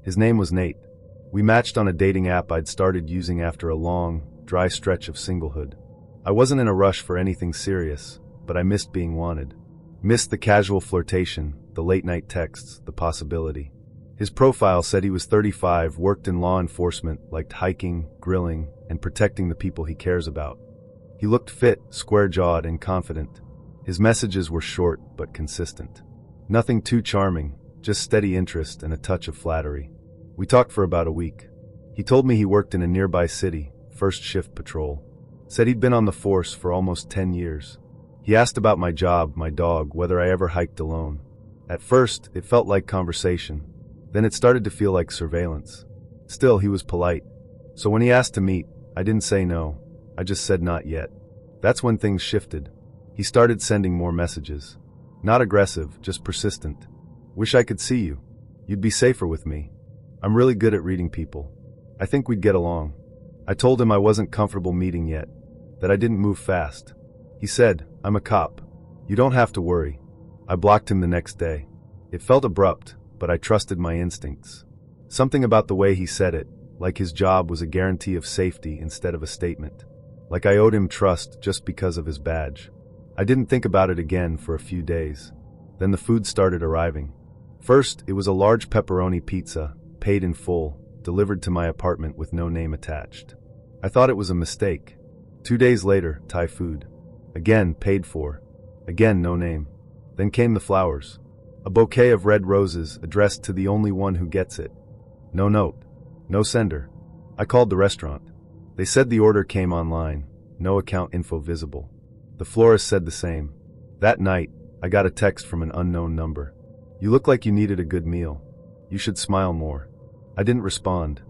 His name was Nate. We matched on a dating app I'd started using after a long, dry stretch of singlehood. I wasn't in a rush for anything serious, but I missed being wanted. Missed the casual flirtation, the late-night texts, the possibility. His profile said he was 35, worked in law enforcement, liked hiking, grilling, and protecting the people he cares about. He looked fit, square-jawed, and confident. His messages were short but consistent. Nothing too charming, just steady interest and a touch of flattery. We talked for about a week. He told me he worked in a nearby city, first shift patrol. Said he'd been on the force for almost 10 years. He asked about my job, my dog, whether I ever hiked alone. At first, it felt like conversation. Then it started to feel like surveillance. Still, he was polite. So when he asked to meet, I didn't say no. I just said not yet. That's when things shifted. He started sending more messages. Not aggressive, just persistent. Wish I could see you. You'd be safer with me. I'm really good at reading people. I think we'd get along. I told him I wasn't comfortable meeting yet, that I didn't move fast. He said, I'm a cop. You don't have to worry. I blocked him the next day. It felt abrupt, but I trusted my instincts. Something about the way he said it, like his job was a guarantee of safety instead of a statement. Like I owed him trust just because of his badge. I didn't think about it again for a few days. Then the food started arriving. First, it was a large pepperoni pizza, paid in full, delivered to my apartment with no name attached. I thought it was a mistake. 2 days later, Thai food. Again, paid for. Again, no name. Then came the flowers. A bouquet of red roses addressed to the only one who gets it. No note. No sender. I called the restaurant. They said the order came online. No account info visible. The florist said the same. That night, I got a text from an unknown number. You look like you needed a good meal. You should smile more. I didn't respond.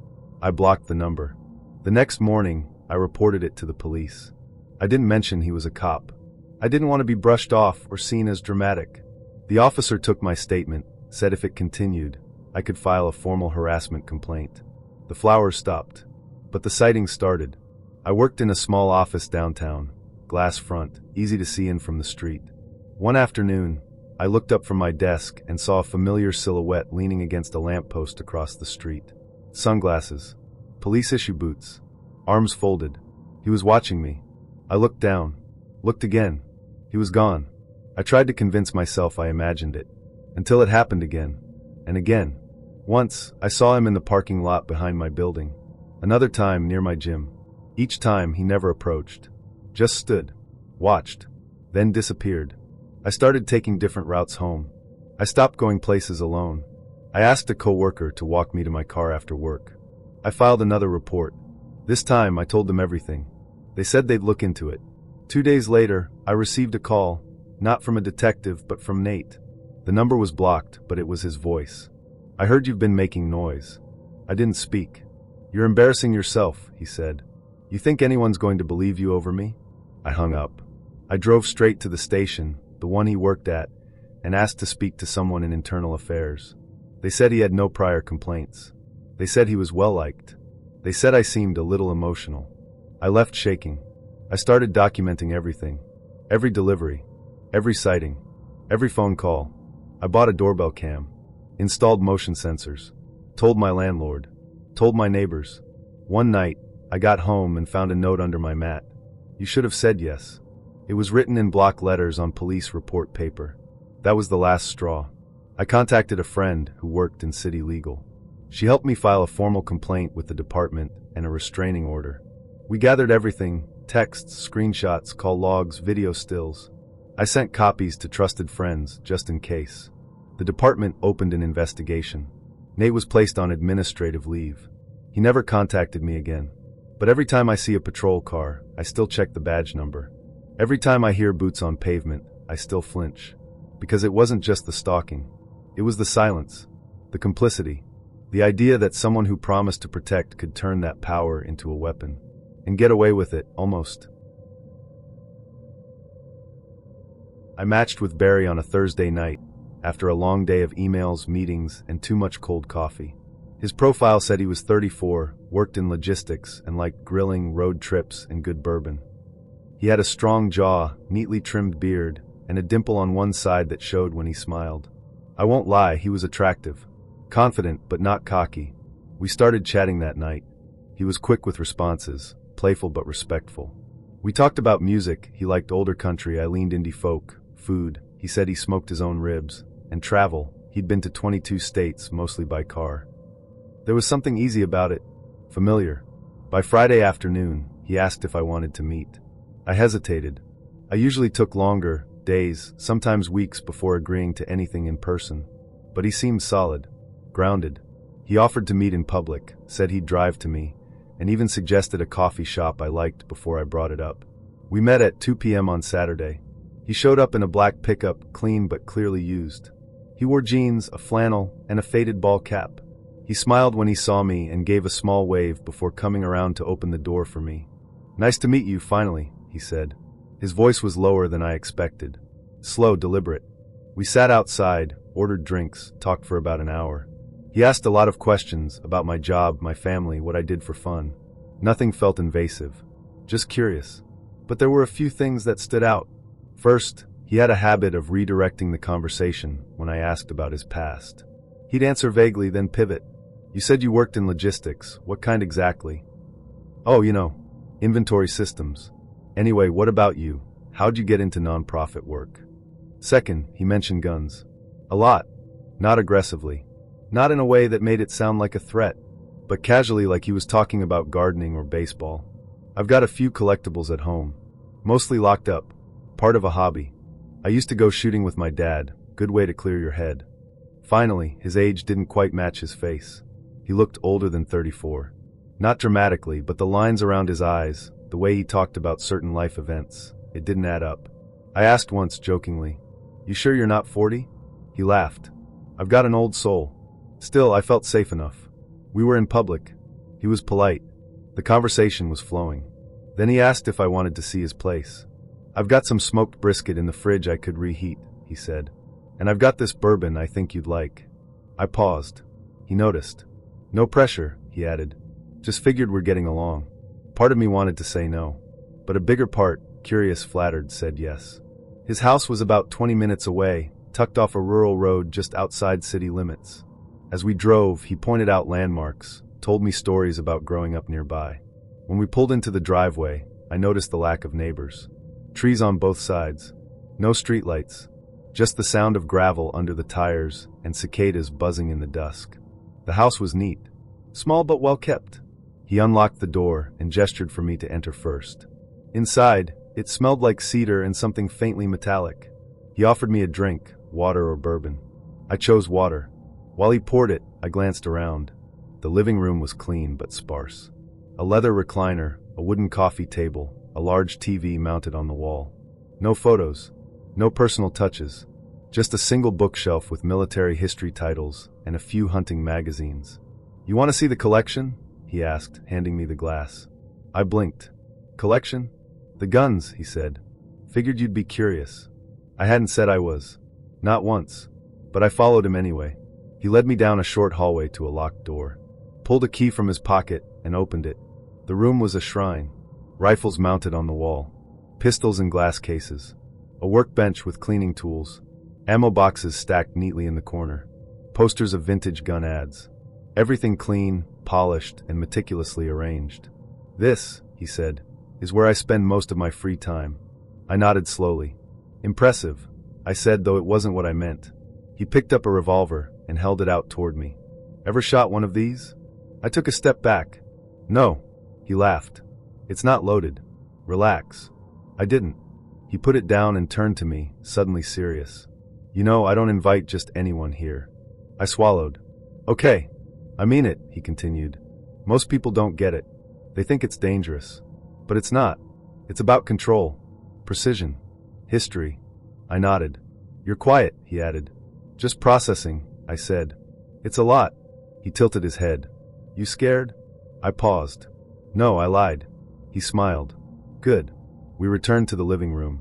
I blocked the number. The next morning, I reported it to the police. I didn't mention he was a cop. I didn't want to be brushed off or seen as dramatic. The officer took my statement, said if it continued, I could file a formal harassment complaint. The flowers stopped. But the sightings started. I worked in a small office downtown, glass front, easy to see in from the street. One afternoon, I looked up from my desk and saw a familiar silhouette leaning against a lamppost across the street. Sunglasses. Police-issue boots. Arms folded. He was watching me. I looked down. Looked again. He was gone. I tried to convince myself I imagined it. Until it happened again. And again. Once, I saw him in the parking lot behind my building. Another time near my gym. Each time he never approached. Just stood. Watched. Then disappeared. I started taking different routes home. I stopped going places alone. I asked a coworker to walk me to my car after work. I filed another report. This time I told them everything. They said they'd look into it. 2 days later, I received a call, not from a detective but from Nate. The number was blocked, but it was his voice. I heard you've been making noise. I didn't speak. You're embarrassing yourself, he said. You think anyone's going to believe you over me? I hung up. I drove straight to the station, the one he worked at, and asked to speak to someone in internal affairs. They said he had no prior complaints. They said he was well-liked. They said I seemed a little emotional. I left shaking. I started documenting everything. Every delivery. Every sighting. Every phone call. I bought a doorbell cam. Installed motion sensors. Told my landlord. Told my neighbors. One night, I got home and found a note under my mat. You should have said yes. It was written in block letters on police report paper. That was the last straw. I contacted a friend who worked in city legal. She helped me file a formal complaint with the department and a restraining order. We gathered everything, texts, screenshots, call logs, video stills. I sent copies to trusted friends, just in case. The department opened an investigation. Nate was placed on administrative leave. He never contacted me again. But every time I see a patrol car, I still check the badge number. Every time I hear boots on pavement, I still flinch. Because it wasn't just the stalking. It was the silence, the complicity, the idea that someone who promised to protect could turn that power into a weapon. And get away with it, almost. I matched with Barry on a Thursday night, after a long day of emails, meetings, and too much cold coffee. His profile said he was 34, worked in logistics, and liked grilling, road trips, and good bourbon. He had a strong jaw, neatly trimmed beard, and a dimple on one side that showed when he smiled. I won't lie, he was attractive. confident but not cocky. We started chatting that night. He was quick with responses, playful but respectful. We talked about music. He liked older country, I leaned indie folk. Food, he said he smoked his own ribs. And travel, he'd been to 22 states, mostly by car. There was something easy about it, familiar. By Friday afternoon, he asked if I wanted to meet. I hesitated. I usually took longer, days, sometimes weeks before agreeing to anything in person. But he seemed solid, grounded. He offered to meet in public, said he'd drive to me, and even suggested a coffee shop I liked before I brought it up. We met at 2 p.m. on Saturday. He showed up in a black pickup, clean but clearly used. He wore jeans, a flannel, and a faded ball cap. He smiled when he saw me and gave a small wave before coming around to open the door for me. "Nice to meet you, finally," he said. His voice was lower than I expected. Slow, deliberate. We sat outside, ordered drinks, talked for about an hour. He asked a lot of questions about my job, my family, what I did for fun. Nothing felt invasive. Just curious. But there were a few things that stood out. First, he had a habit of redirecting the conversation when I asked about his past. He'd answer vaguely, then pivot. "You said you worked in logistics. What kind exactly?" "Oh, inventory systems. Anyway, what about you? How'd you get into nonprofit work?" Second, he mentioned guns. A lot. Not aggressively. Not in a way that made it sound like a threat, but casually, like he was talking about gardening or baseball. "I've got a few collectibles at home. Mostly locked up. Part of a hobby. I used to go shooting with my dad. Good way to clear your head." Finally, his age didn't quite match his face. He looked older than 34. Not dramatically, but the lines around his eyes, the way he talked about certain life events, it didn't add up. I asked once, jokingly, "You sure you're not 40? He laughed. "I've got an old soul." Still, I felt safe enough. We were in public. He was polite. The conversation was flowing. Then he asked if I wanted to see his place. "I've got some smoked brisket in the fridge I could reheat," he said. "And I've got this bourbon I think you'd like." I paused. He noticed. "No pressure," he added. "Just figured we're getting along." Part of me wanted to say no. But a bigger part, curious, flattered, said yes. His house was about 20 minutes away, tucked off a rural road just outside city limits. As we drove, he pointed out landmarks, told me stories about growing up nearby. When we pulled into the driveway, I noticed the lack of neighbors. Trees on both sides. No streetlights. Just the sound of gravel under the tires and cicadas buzzing in the dusk. The house was neat. Small but well kept. He unlocked the door and gestured for me to enter first. Inside, it smelled like cedar and something faintly metallic. He offered me a drink, water or bourbon. I chose water. While he poured it, I glanced around. The living room was clean but sparse. A leather recliner, a wooden coffee table, a large TV mounted on the wall. No photos. No personal touches. Just a single bookshelf with military history titles and a few hunting magazines. "You want to see the collection?" he asked, handing me the glass. I blinked. "Collection?" "The guns," he said. "Figured you'd be curious." I hadn't said I was. Not once. But I followed him anyway. He led me down a short hallway to a locked door. Pulled a key from his pocket and opened it. The room was a shrine. Rifles mounted on the wall. Pistols in glass cases. A workbench with cleaning tools. Ammo boxes stacked neatly in the corner. Posters of vintage gun ads. Everything clean, polished, and meticulously arranged. "This," he said, "is where I spend most of my free time." I nodded slowly. "Impressive," I said, though it wasn't what I meant. He picked up a revolver and held it out toward me. "Ever shot one of these?" I took a step back. "No." He laughed. "It's not loaded. Relax." I didn't. He put it down and turned to me, suddenly serious. I don't invite just anyone here." I swallowed. "Okay. I mean it," he continued. "Most people don't get it. They think it's dangerous. But it's not. It's about control. Precision. History." I nodded. "You're quiet," he added. "Just processing," I said. "It's a lot." He tilted his head. "You scared?" I paused. "No," I lied. He smiled. "Good." We returned to the living room.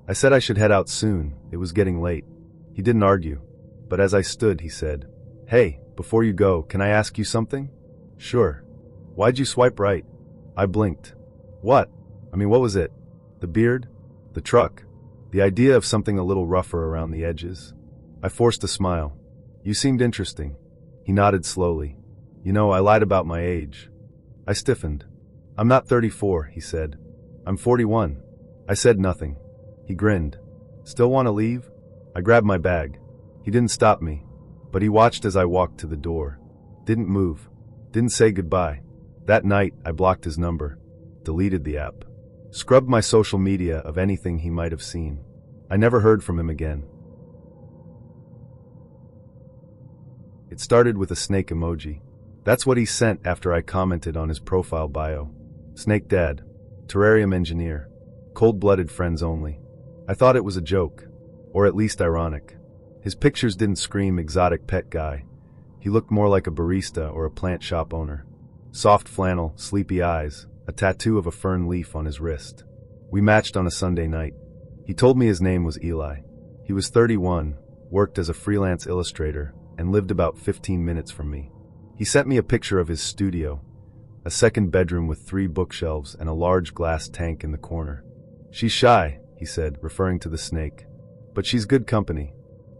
I said I should head out soon. It was getting late. He didn't argue. But as I stood, he said, "Hey, before you go, can I ask you something?" "Sure." "Why'd you swipe right?" I blinked. "What? What was it? The beard? The truck? The idea of something a little rougher around the edges?" I forced a smile. "You seemed interesting." He He nodded slowly. You know, I lied about my age. I stiffened. I'm not 34, he said. I'm 41. I said nothing. He grinned. Still want to leave? I grabbed my bag. He didn't stop me, but he watched as I walked to the door. Didn't move. Didn't say goodbye. That night, I blocked his number. Deleted the app. Scrubbed my social media of anything he might have seen. I never heard from him again. It started with a snake emoji. That's what he sent after I commented on his profile bio. Snake dad. Terrarium engineer. Cold-blooded friends only. I thought it was a joke. Or at least ironic. His pictures didn't scream exotic pet guy. He looked more like a barista or a plant shop owner. Soft flannel, sleepy eyes, a tattoo of a fern leaf on his wrist. We matched on a Sunday night. He told me his name was Eli. He was 31, worked as a freelance illustrator, and lived about 15 minutes from me. He sent me a picture of his studio, a second bedroom with 3 bookshelves and a large glass tank in the corner. She's shy, he said, referring to the snake. But she's good company.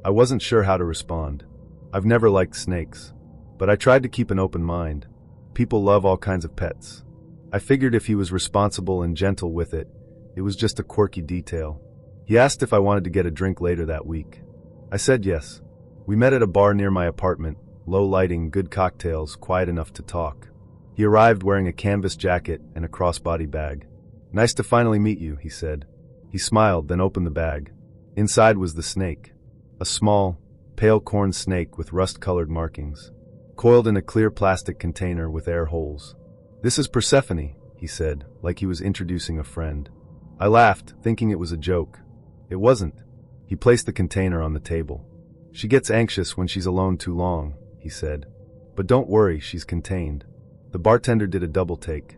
I wasn't sure how to respond. I've never liked snakes. But I tried to keep an open mind. People love all kinds of pets. I figured if he was responsible and gentle with it, it was just a quirky detail. He asked if I wanted to get a drink later that week. I said yes. We met at a bar near my apartment, low lighting, good cocktails, quiet enough to talk. He arrived wearing a canvas jacket and a crossbody bag. Nice to finally meet you, he said. He smiled, then opened the bag. Inside was the snake. A small, pale corn snake with rust-colored markings, coiled in a clear plastic container with air holes. This is Persephone, he said, like he was introducing a friend. I laughed, thinking it was a joke. It wasn't. He placed the container on the table. She gets anxious when she's alone too long, he said. But don't worry, she's contained. The bartender did a double take.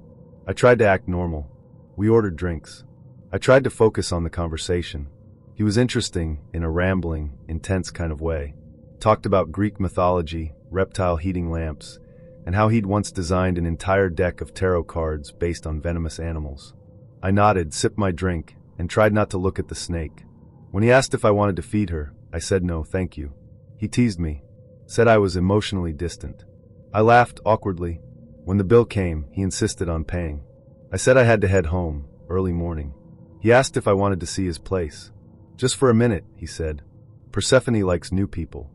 I tried to act normal. We ordered drinks. I tried to focus on the conversation. He was interesting, in a rambling, intense kind of way. Talked about Greek mythology, reptile heating lamps, and how he'd once designed an entire deck of tarot cards based on venomous animals. I nodded, sipped my drink, and tried not to look at the snake. When he asked if I wanted to feed her, I said no, thank you. He teased me, said I was emotionally distant. I laughed awkwardly. When the bill came, he insisted on paying. I said I had to head home, early morning. He asked if I wanted to see his place. Just for a minute, he said. Persephone likes new people.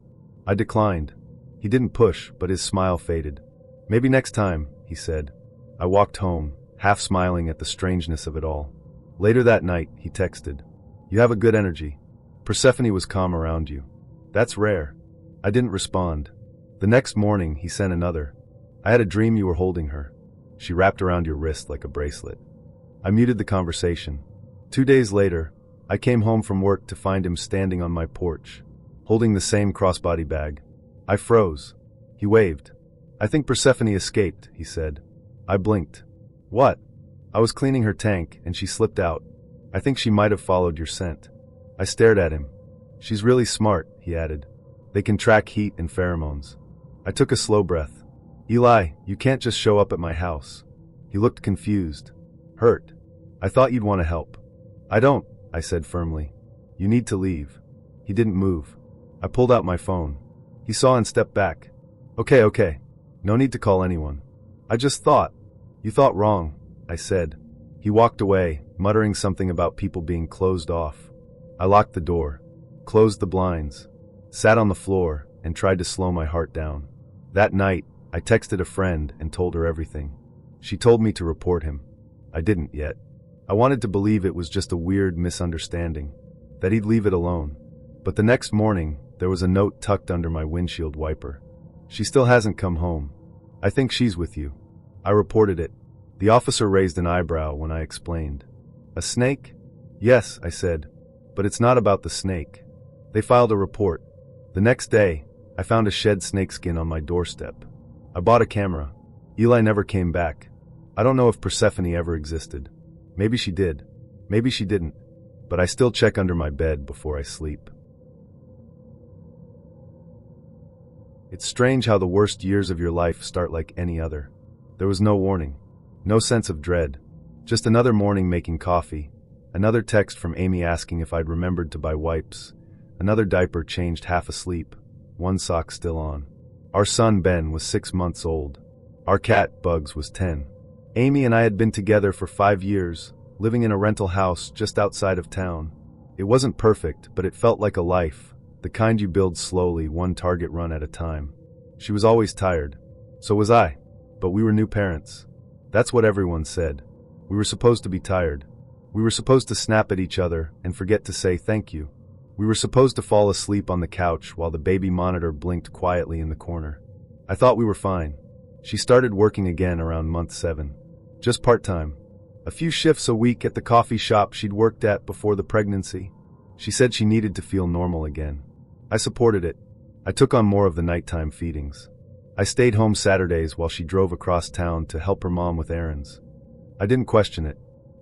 I declined. He didn't push, but his smile faded. Maybe next time, he said. I walked home, half smiling at the strangeness of it all. Later that night, he texted. You have a good energy. Persephone was calm around you. That's rare. I didn't respond. The next morning, he sent another. I had a dream you were holding her. She wrapped around your wrist like a bracelet. I muted the conversation. 2 days later, I came home from work to find him standing on my porch, holding the same crossbody bag. I froze. He waved. I think Persephone escaped, he said. I blinked. What? I was cleaning her tank, and she slipped out. I think she might have followed your scent. I stared at him. She's really smart, he added. They can track heat and pheromones. I took a slow breath. Eli, you can't just show up at my house. He looked confused. Hurt. I thought you'd want to help. I don't, I said firmly. You need to leave. He didn't move. I pulled out my phone. He saw and stepped back. Okay. No need to call anyone. I just thought. You thought wrong, I said. He walked away, muttering something about people being closed off. I locked the door, closed the blinds, sat on the floor, and tried to slow my heart down. That night, I texted a friend and told her everything. She told me to report him. I didn't yet. I wanted to believe it was just a weird misunderstanding, that he'd leave it alone. But the next morning, there was a note tucked under my windshield wiper. She still hasn't come home. I think she's with you. I reported it. The officer raised an eyebrow when I explained. A snake? Yes, I said. But it's not about the snake. They filed a report. The next day, I found a shed snakeskin on my doorstep. I bought a camera. Eli never came back. I don't know if Persephone ever existed. Maybe she did. Maybe she didn't. But I still check under my bed before I sleep. It's strange how the worst years of your life start like any other. There was no warning. No sense of dread. Just another morning making coffee. Another text from Amy asking if I'd remembered to buy wipes. Another diaper changed half asleep. One sock still on. Our son Ben was 6 months old. Our cat, Bugs, was 10. Amy and I had been together for 5 years, living in a rental house just outside of town. It wasn't perfect, but it felt like a life, the kind you build slowly, one target run at a time. She was always tired. So was I. But we were new parents. That's what everyone said. We were supposed to be tired. We were supposed to snap at each other and forget to say thank you. We were supposed to fall asleep on the couch while the baby monitor blinked quietly in the corner. I thought we were fine. She started working again around month 7. Just part-time. A few shifts a week at the coffee shop she'd worked at before the pregnancy. She said she needed to feel normal again. I supported it. I took on more of the nighttime feedings. I stayed home Saturdays while she drove across town to help her mom with errands. I didn't question it.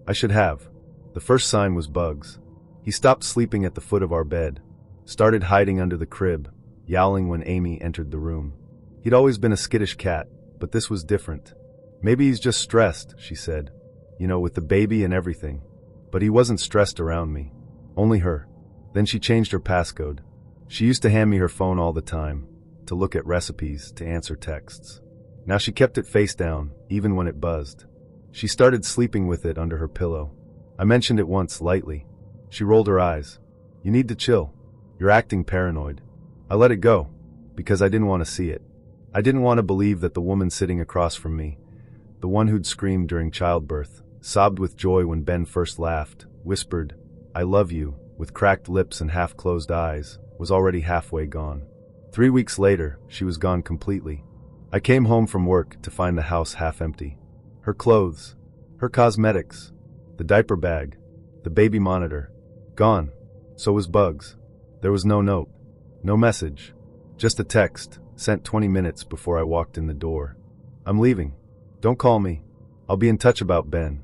I should have. The first sign was Bugs. He stopped sleeping at the foot of our bed, started hiding under the crib, yowling when Amy entered the room. He'd always been a skittish cat, but this was different. Maybe he's just stressed, she said. With the baby and everything. But he wasn't stressed around me. Only her. Then she changed her passcode. She used to hand me her phone all the time, to look at recipes, to answer texts. Now she kept it face down, even when it buzzed. She started sleeping with it under her pillow. I mentioned it once, lightly. She rolled her eyes. You need to chill. You're acting paranoid. I let it go, because I didn't want to see it. I didn't want to believe that the woman sitting across from me, the one who'd screamed during childbirth, sobbed with joy when Ben first laughed, whispered, "I love you," with cracked lips and half-closed eyes, was already halfway gone. 3 weeks later, she was gone completely. I came home from work to find the house half empty. Her clothes, her cosmetics, the diaper bag, the baby monitor, gone. So was Bugs. There was no note, no message, just a text, sent 20 minutes before I walked in the door. I'm leaving. Don't call me. I'll be in touch about Ben.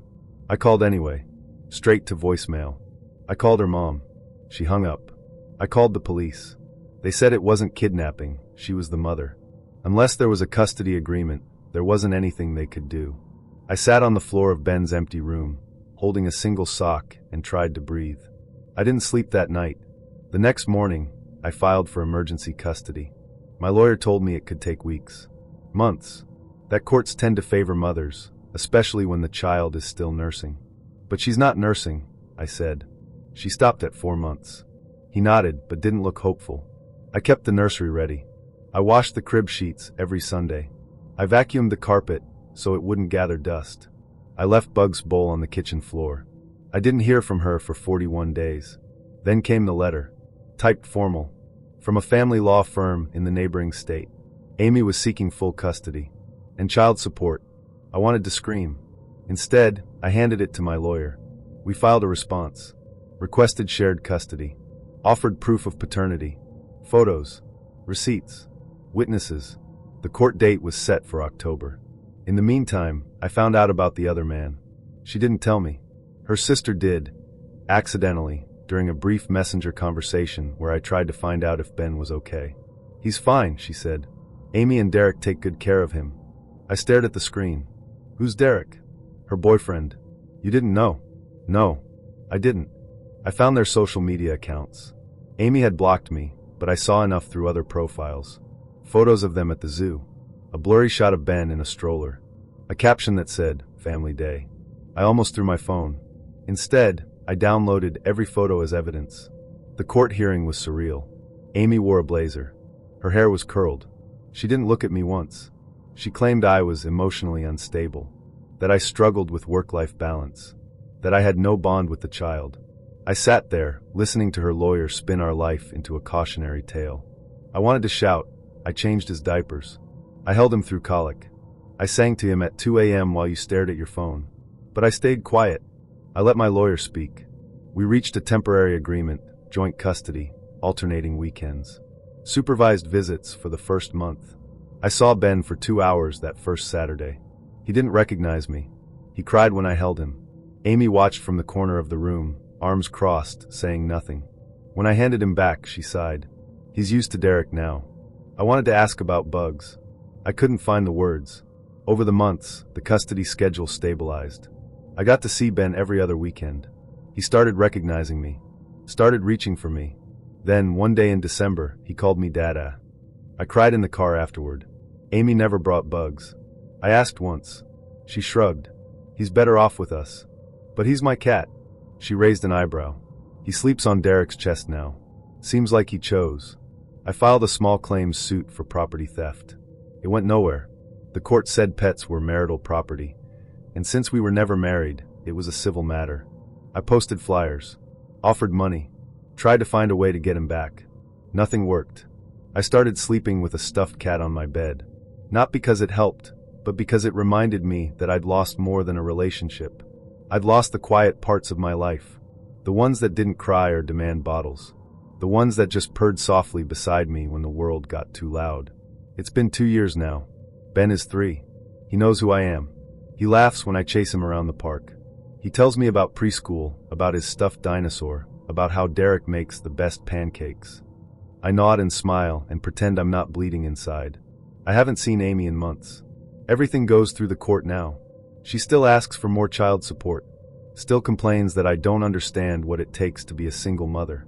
I called anyway. Straight to voicemail. I called her mom. She hung up. I called the police. They said it wasn't kidnapping, she was the mother. Unless there was a custody agreement, there wasn't anything they could do. I sat on the floor of Ben's empty room, holding a single sock, and tried to breathe. I didn't sleep that night. The next morning, I filed for emergency custody. My lawyer told me it could take weeks. Months. That courts tend to favor mothers, especially when the child is still nursing. But she's not nursing, I said. She stopped at 4 months. He nodded, but didn't look hopeful. I kept the nursery ready. I washed the crib sheets every Sunday. I vacuumed the carpet so it wouldn't gather dust. I left Bugs' bowl on the kitchen floor. I didn't hear from her for 41 days. Then came the letter, typed formal, from a family law firm in the neighboring state. Amy was seeking full custody and child support. I wanted to scream. Instead, I handed it to my lawyer. We filed a response, requested shared custody, offered proof of paternity, photos, receipts, witnesses. The court date was set for October. In the meantime, I found out about the other man. She didn't tell me. Her sister did, accidentally, during a brief messenger conversation where I tried to find out if Ben was okay. He's fine, she said. Amy and Derek take good care of him. I stared at the screen. Who's Derek? Her boyfriend. You didn't know? No, I didn't. I found their social media accounts. Amy had blocked me, but I saw enough through other profiles. Photos of them at the zoo. A blurry shot of Ben in a stroller. A caption that said, Family Day. I almost threw my phone. Instead, I downloaded every photo as evidence. The court hearing was surreal. Amy wore a blazer. Her hair was curled. She didn't look at me once. She claimed I was emotionally unstable, that I struggled with work-life balance, that I had no bond with the child. I sat there, listening to her lawyer spin our life into a cautionary tale. I wanted to shout. I changed his diapers. I held him through colic. I sang to him at 2 a.m. while you stared at your phone. But I stayed quiet. I let my lawyer speak. We reached a temporary agreement, joint custody, alternating weekends. Supervised visits for the first month. I saw Ben for 2 hours that first Saturday. He didn't recognize me. He cried when I held him. Amy watched from the corner of the room, arms crossed, saying nothing. When I handed him back, she sighed. He's used to Derek now. I wanted to ask about Bugs. I couldn't find the words. Over the months, the custody schedule stabilized. I got to see Ben every other weekend. He started recognizing me, started reaching for me. Then, one day in December, he called me Dada. I cried in the car afterward. Amy never brought bugs. I asked once. She shrugged. He's better off with us. But he's my cat. She raised an eyebrow. He sleeps on Derek's chest now. Seems like he chose. I filed a small claims suit for property theft. It went nowhere. The court said pets were marital property. And since we were never married, it was a civil matter. I posted flyers. Offered money. Tried to find a way to get him back. Nothing worked. I started sleeping with a stuffed cat on my bed. Not because it helped, but because it reminded me that I'd lost more than a relationship. I'd lost the quiet parts of my life. The ones that didn't cry or demand bottles. The ones that just purred softly beside me when the world got too loud. It's been 2 years now. Ben is 3. He knows who I am. He laughs when I chase him around the park. He tells me about preschool, about his stuffed dinosaur, about how Derek makes the best pancakes. I nod and smile and pretend I'm not bleeding inside. I haven't seen Amy in months. Everything goes through the court now. She still asks for more child support. Still complains that I don't understand what it takes to be a single mother.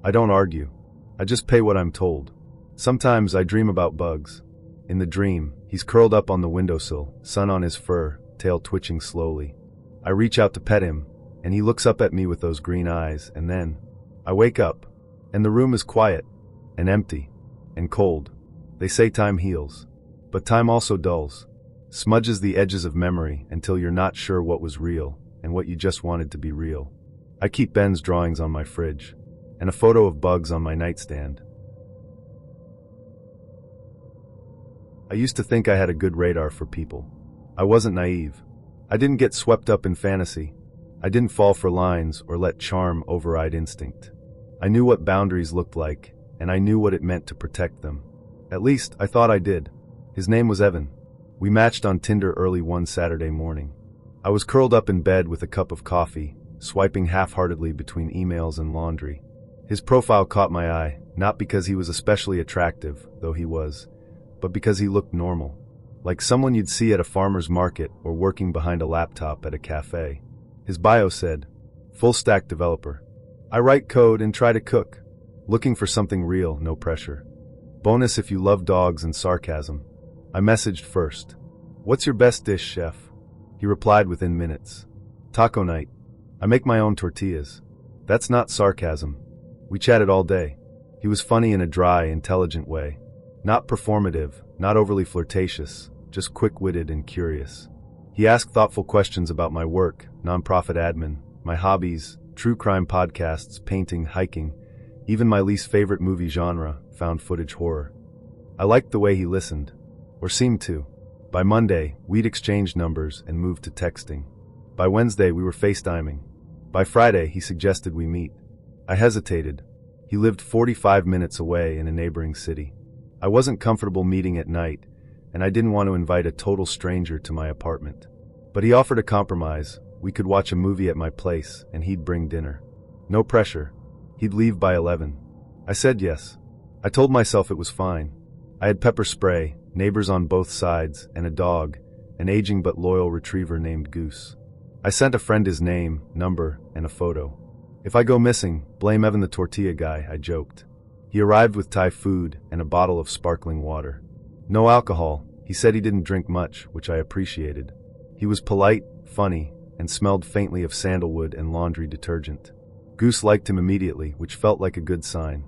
I don't argue. I just pay what I'm told. Sometimes I dream about bugs. In the dream, he's curled up on the windowsill, sun on his fur, tail twitching slowly. I reach out to pet him, and he looks up at me with those green eyes, and then I wake up, and the room is quiet, and empty, and cold. They say time heals, but time also dulls, smudges the edges of memory until you're not sure what was real and what you just wanted to be real. I keep Ben's drawings on my fridge, and a photo of bugs on my nightstand. I used to think I had a good radar for people. I wasn't naive. I didn't get swept up in fantasy. I didn't fall for lines or let charm override instinct. I knew what boundaries looked like, and I knew what it meant to protect them. At least, I thought I did. His name was Evan. We matched on Tinder early one Saturday morning. I was curled up in bed with a cup of coffee, swiping half-heartedly between emails and laundry. His profile caught my eye, not because he was especially attractive, though he was, but because he looked normal. Like someone you'd see at a farmer's market or working behind a laptop at a cafe. His bio said, full-stack developer. I write code and try to cook. Looking for something real, no pressure. Bonus if you love dogs and sarcasm. I messaged first. What's your best dish, chef? He replied within minutes. Taco night. I make my own tortillas. That's not sarcasm. We chatted all day. He was funny in a dry, intelligent way. Not performative, not overly flirtatious, just quick-witted and curious. He asked thoughtful questions about my work, nonprofit admin, my hobbies, true crime podcasts, painting, hiking, even my least favorite movie genre, found footage horror. I liked the way he listened, or seemed to. By Monday, we'd exchanged numbers and moved to texting. By Wednesday, we were FaceTiming. By Friday, he suggested we meet. I hesitated. He lived 45 minutes away in a neighboring city. I wasn't comfortable meeting at night, and I didn't want to invite a total stranger to my apartment. But he offered a compromise. We could watch a movie at my place, and he'd bring dinner. No pressure. He'd leave by 11. I said yes. I told myself it was fine. I had pepper spray, neighbors on both sides, and a dog, an aging but loyal retriever named Goose. I sent a friend his name, number, and a photo. If I go missing, blame Evan the tortilla guy, I joked. He arrived with Thai food and a bottle of sparkling water. No alcohol. He said he didn't drink much, which I appreciated. He was polite, funny, and smelled faintly of sandalwood and laundry detergent. Goose liked him immediately, which felt like a good sign.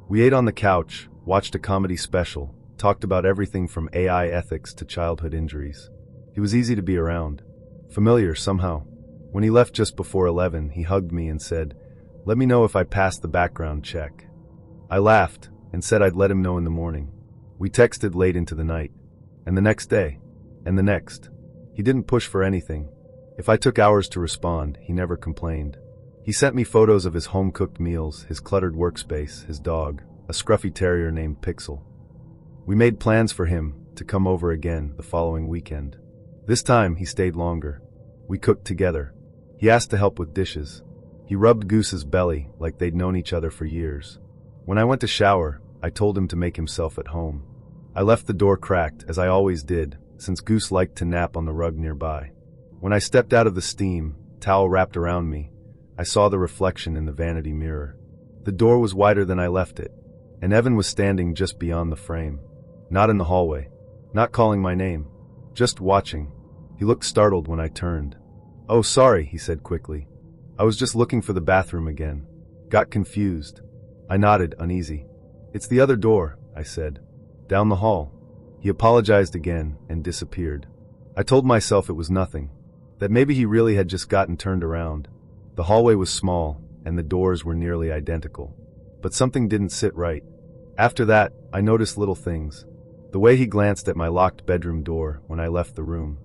We ate on the couch, watched a comedy special, talked about everything from AI ethics to childhood injuries. He was easy to be around. Familiar somehow. When he left just before 11, he hugged me and said, "Let me know if I passed the background check." I laughed and said I'd let him know in the morning. We texted late into the night. And the next day. And the next. He didn't push for anything. If I took hours to respond, he never complained. He sent me photos of his home-cooked meals, his cluttered workspace, his dog, a scruffy terrier named Pixel. We made plans for him to come over again the following weekend. This time, he stayed longer. We cooked together. He asked to help with dishes. He rubbed Goose's belly like they'd known each other for years. When I went to shower, I told him to make himself at home. I left the door cracked, as I always did, since Goose liked to nap on the rug nearby. When I stepped out of the steam, towel wrapped around me, I saw the reflection in the vanity mirror. The door was wider than I left it, and Evan was standing just beyond the frame. Not in the hallway. Not calling my name. Just watching. He looked startled when I turned. "Oh, sorry," he said quickly. "I was just looking for the bathroom again. Got confused." I nodded, uneasy. "It's the other door," I said. "Down the hall." He apologized again and disappeared. I told myself it was nothing. That maybe he really had just gotten turned around. The hallway was small, and the doors were nearly identical. But something didn't sit right. After that, I noticed little things. The way he glanced at my locked bedroom door when I left the room.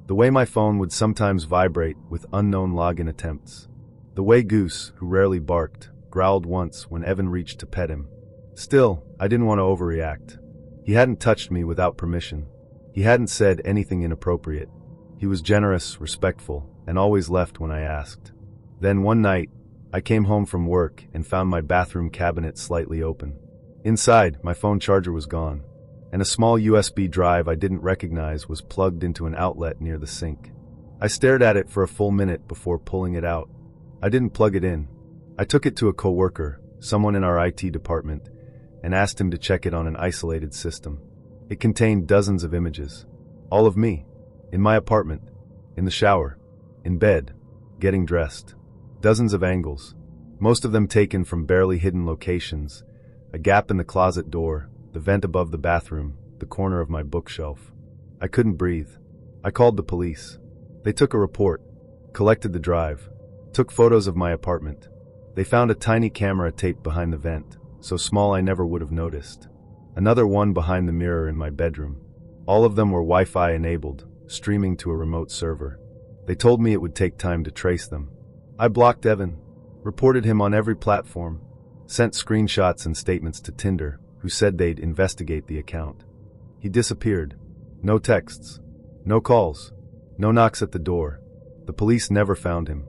The way my phone would sometimes vibrate with unknown login attempts. The way Goose, who rarely barked, growled once when Evan reached to pet him. Still, I didn't want to overreact. He hadn't touched me without permission. He hadn't said anything inappropriate. He was generous, respectful, and always left when I asked. Then one night, I came home from work and found my bathroom cabinet slightly open. Inside, my phone charger was gone, and a small USB drive I didn't recognize was plugged into an outlet near the sink. I stared at it for a full minute before pulling it out. I didn't plug it in. I took it to a coworker, someone in our IT department, and asked him to check it on an isolated system. It contained dozens of images. All of me. In my apartment. In the shower. In bed. Getting dressed. Dozens of angles. Most of them taken from barely hidden locations. A gap in the closet door, the vent above the bathroom, the corner of my bookshelf. I couldn't breathe. I called the police. They took a report, collected the drive, took photos of my apartment. They found a tiny camera taped behind the vent, so small I never would have noticed. Another one behind the mirror in my bedroom. All of them were Wi-Fi enabled, streaming to a remote server. They told me it would take time to trace them. I blocked Evan, reported him on every platform, sent screenshots and statements to Tinder, who said they'd investigate the account. He disappeared. No texts. No calls. No knocks at the door. The police never found him.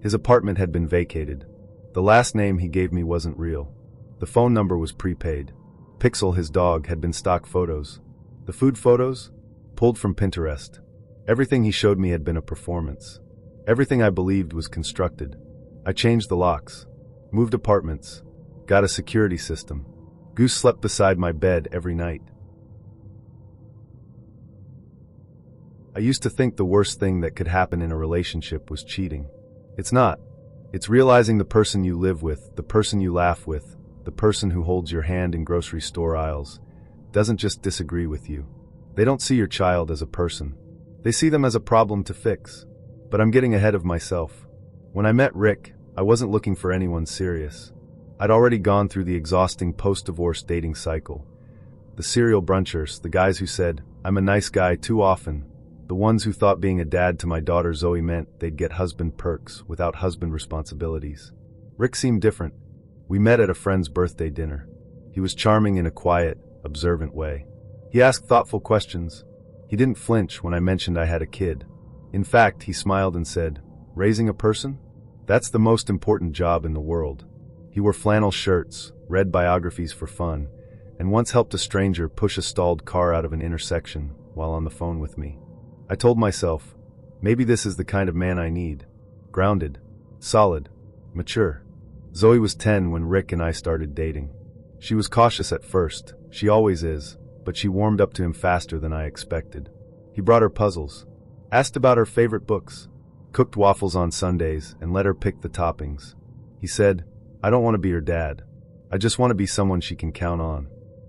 His apartment had been vacated. The last name he gave me wasn't real. The phone number was prepaid. Pixel, his dog, had been stock photos. The food photos? Pulled from Pinterest. Everything he showed me had been a performance. Everything I believed was constructed. I changed the locks. Moved apartments. Got a security system. Goose slept beside my bed every night. I used to think the worst thing that could happen in a relationship was cheating. It's not. It's realizing the person you live with, the person you laugh with, the person who holds your hand in grocery store aisles, doesn't just disagree with you. They don't see your child as a person. They see them as a problem to fix. But I'm getting ahead of myself. When I met Rick, I wasn't looking for anyone serious. I'd already gone through the exhausting post-divorce dating cycle. The serial brunchers, the guys who said, "I'm a nice guy" too often. The ones who thought being a dad to my daughter Zoe meant they'd get husband perks without husband responsibilities. Rick seemed different. We met at a friend's birthday dinner. He was charming in a quiet, observant way. He asked thoughtful questions. He didn't flinch when I mentioned I had a kid. In fact, he smiled and said, "Raising a person? That's the most important job in the world." He wore flannel shirts, read biographies for fun, and once helped a stranger push a stalled car out of an intersection while on the phone with me. I told myself, maybe this is the kind of man I need. Grounded, solid, mature. Zoe was 10 when Rick and I started dating. She was cautious at first, she always is, but she warmed up to him faster than I expected. He brought her puzzles, asked about her favorite books, cooked waffles on Sundays, and let her pick the toppings. He said, "I don't want to be your dad. I just want to be someone she can count on."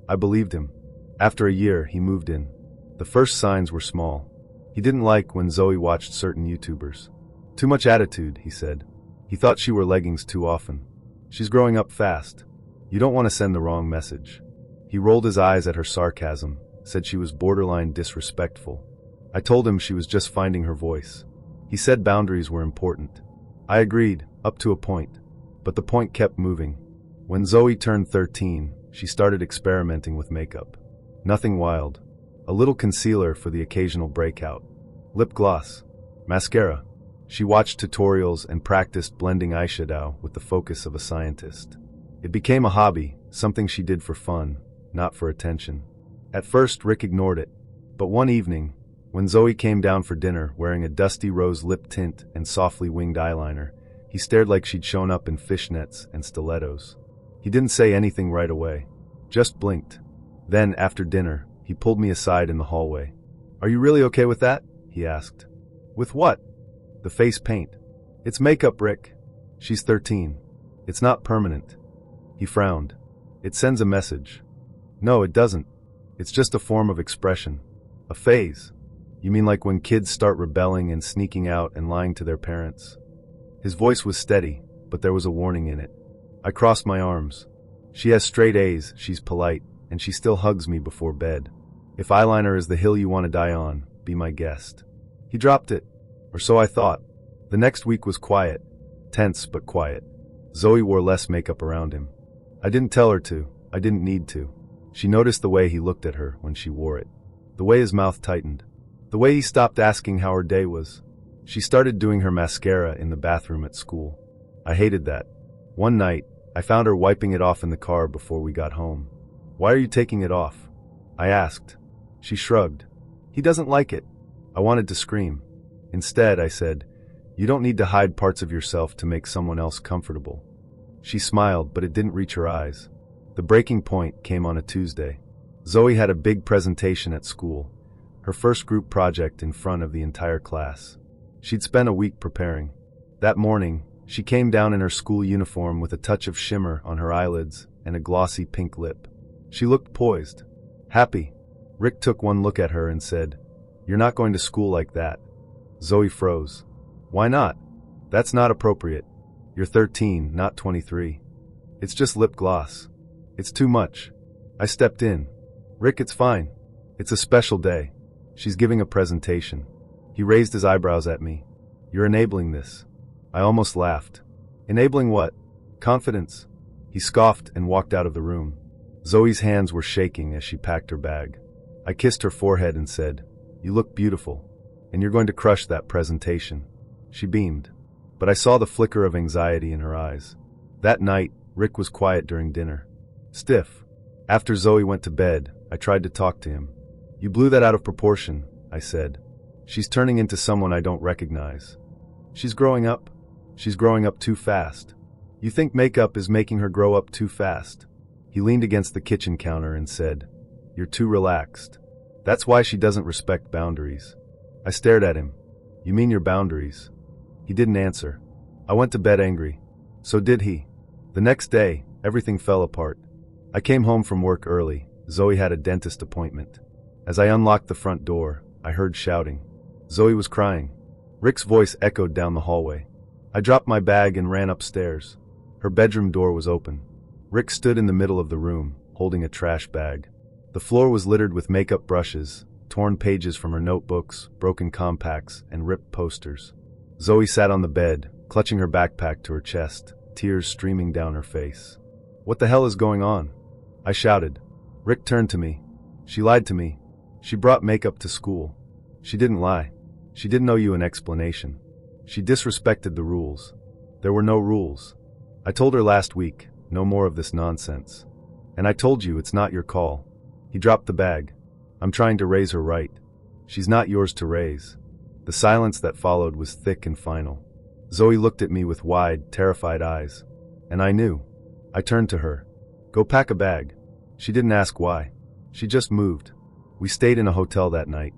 I believed him. After a year, he moved in. The first signs were small. He didn't like when Zoe watched certain YouTubers. Too much attitude, he said. He thought she wore leggings too often. She's growing up fast. You don't want to send the wrong message. He rolled his eyes at her sarcasm, said she was borderline disrespectful. I told him she was just finding her voice. He said boundaries were important. I agreed, up to a point. But the point kept moving. When Zoe turned 13, she started experimenting with makeup. Nothing wild. A little concealer for the occasional breakout. Lip gloss. Mascara. She watched tutorials and practiced blending eyeshadow with the focus of a scientist. It became a hobby, something she did for fun, not for attention. At first, Rick ignored it. But one evening, when Zoe came down for dinner wearing a dusty rose lip tint and softly winged eyeliner, he stared like she'd shown up in fishnets and stilettos. He didn't say anything right away, just blinked. Then, after dinner, he He pulled me aside in the hallway. "Are you really okay with that?" he asked. "With what?" "The face paint." "It's makeup, Rick. She's 13. It's not permanent." He frowned. "It sends a message." "No, it doesn't. It's just a form of expression. A phase." "You mean like when kids start rebelling and sneaking out and lying to their parents?" His voice was steady, but there was a warning in it. I crossed my arms. "She has straight A's, she's polite, and she still hugs me before bed. If eyeliner is the hill you want to die on, be my guest." He dropped it. Or so I thought. The next week was quiet. Tense, but quiet. Zoe wore less makeup around him. I didn't tell her to. I didn't need to. She noticed the way he looked at her when she wore it. The way his mouth tightened. The way he stopped asking how her day was. She started doing her mascara in the bathroom at school. I hated that. One night, I found her wiping it off in the car before we got home. "Why are you taking it off?" I asked. She shrugged. "He doesn't like it." I wanted to scream. Instead, I said, "You don't need to hide parts of yourself to make someone else comfortable." She smiled, but it didn't reach her eyes. The breaking point came on a Tuesday. Zoe had a big presentation at school, her first group project in front of the entire class. She'd spent a week preparing. That morning, she came down in her school uniform with a touch of shimmer on her eyelids and a glossy pink lip. She looked poised, happy. Rick took one look at her and said, "You're not going to school like that." Zoe froze. "Why not?" "That's not appropriate. You're 13, not 23. It's just lip gloss. It's too much." I stepped in. "Rick, it's fine. It's a special day. She's giving a presentation." He raised his eyebrows at me. "You're enabling this." I almost laughed. "Enabling what?" "Confidence." He scoffed and walked out of the room. Zoe's hands were shaking as she packed her bag. I kissed her forehead and said, "You look beautiful, and you're going to crush that presentation." She beamed, but I saw the flicker of anxiety in her eyes. That night, Rick was quiet during dinner. Stiff. After Zoe went to bed, I tried to talk to him. "You blew that out of proportion," I said. "She's turning into someone I don't recognize." "She's growing up." "She's growing up too fast." "You think makeup is making her grow up too fast?" He leaned against the kitchen counter and said, "You're too relaxed. That's why she doesn't respect boundaries." I stared at him. "You mean your boundaries?" He didn't answer. I went to bed angry. So did he. The next day, everything fell apart. I came home from work early. Zoe had a dentist appointment. As I unlocked the front door, I heard shouting. Zoe was crying. Rick's voice echoed down the hallway. I dropped my bag and ran upstairs. Her bedroom door was open. Rick stood in the middle of the room, holding a trash bag. The floor was littered with makeup brushes, torn pages from her notebooks, broken compacts, and ripped posters. Zoe sat on the bed, clutching her backpack to her chest, tears streaming down her face. "What the hell is going on?" I shouted. Rick turned to me. "She lied to me. She brought makeup to school." "She didn't lie. She didn't owe you an explanation. She disrespected the rules." "There were no rules. I told her last week, no more of this nonsense. And I told you it's not your call." He dropped the bag. "I'm trying to raise her right. She's not yours to raise." The silence that followed was thick and final. Zoe looked at me with wide, terrified eyes. And I knew. I turned to her. "Go pack a bag." She didn't ask why. She just moved. We stayed in a hotel that night.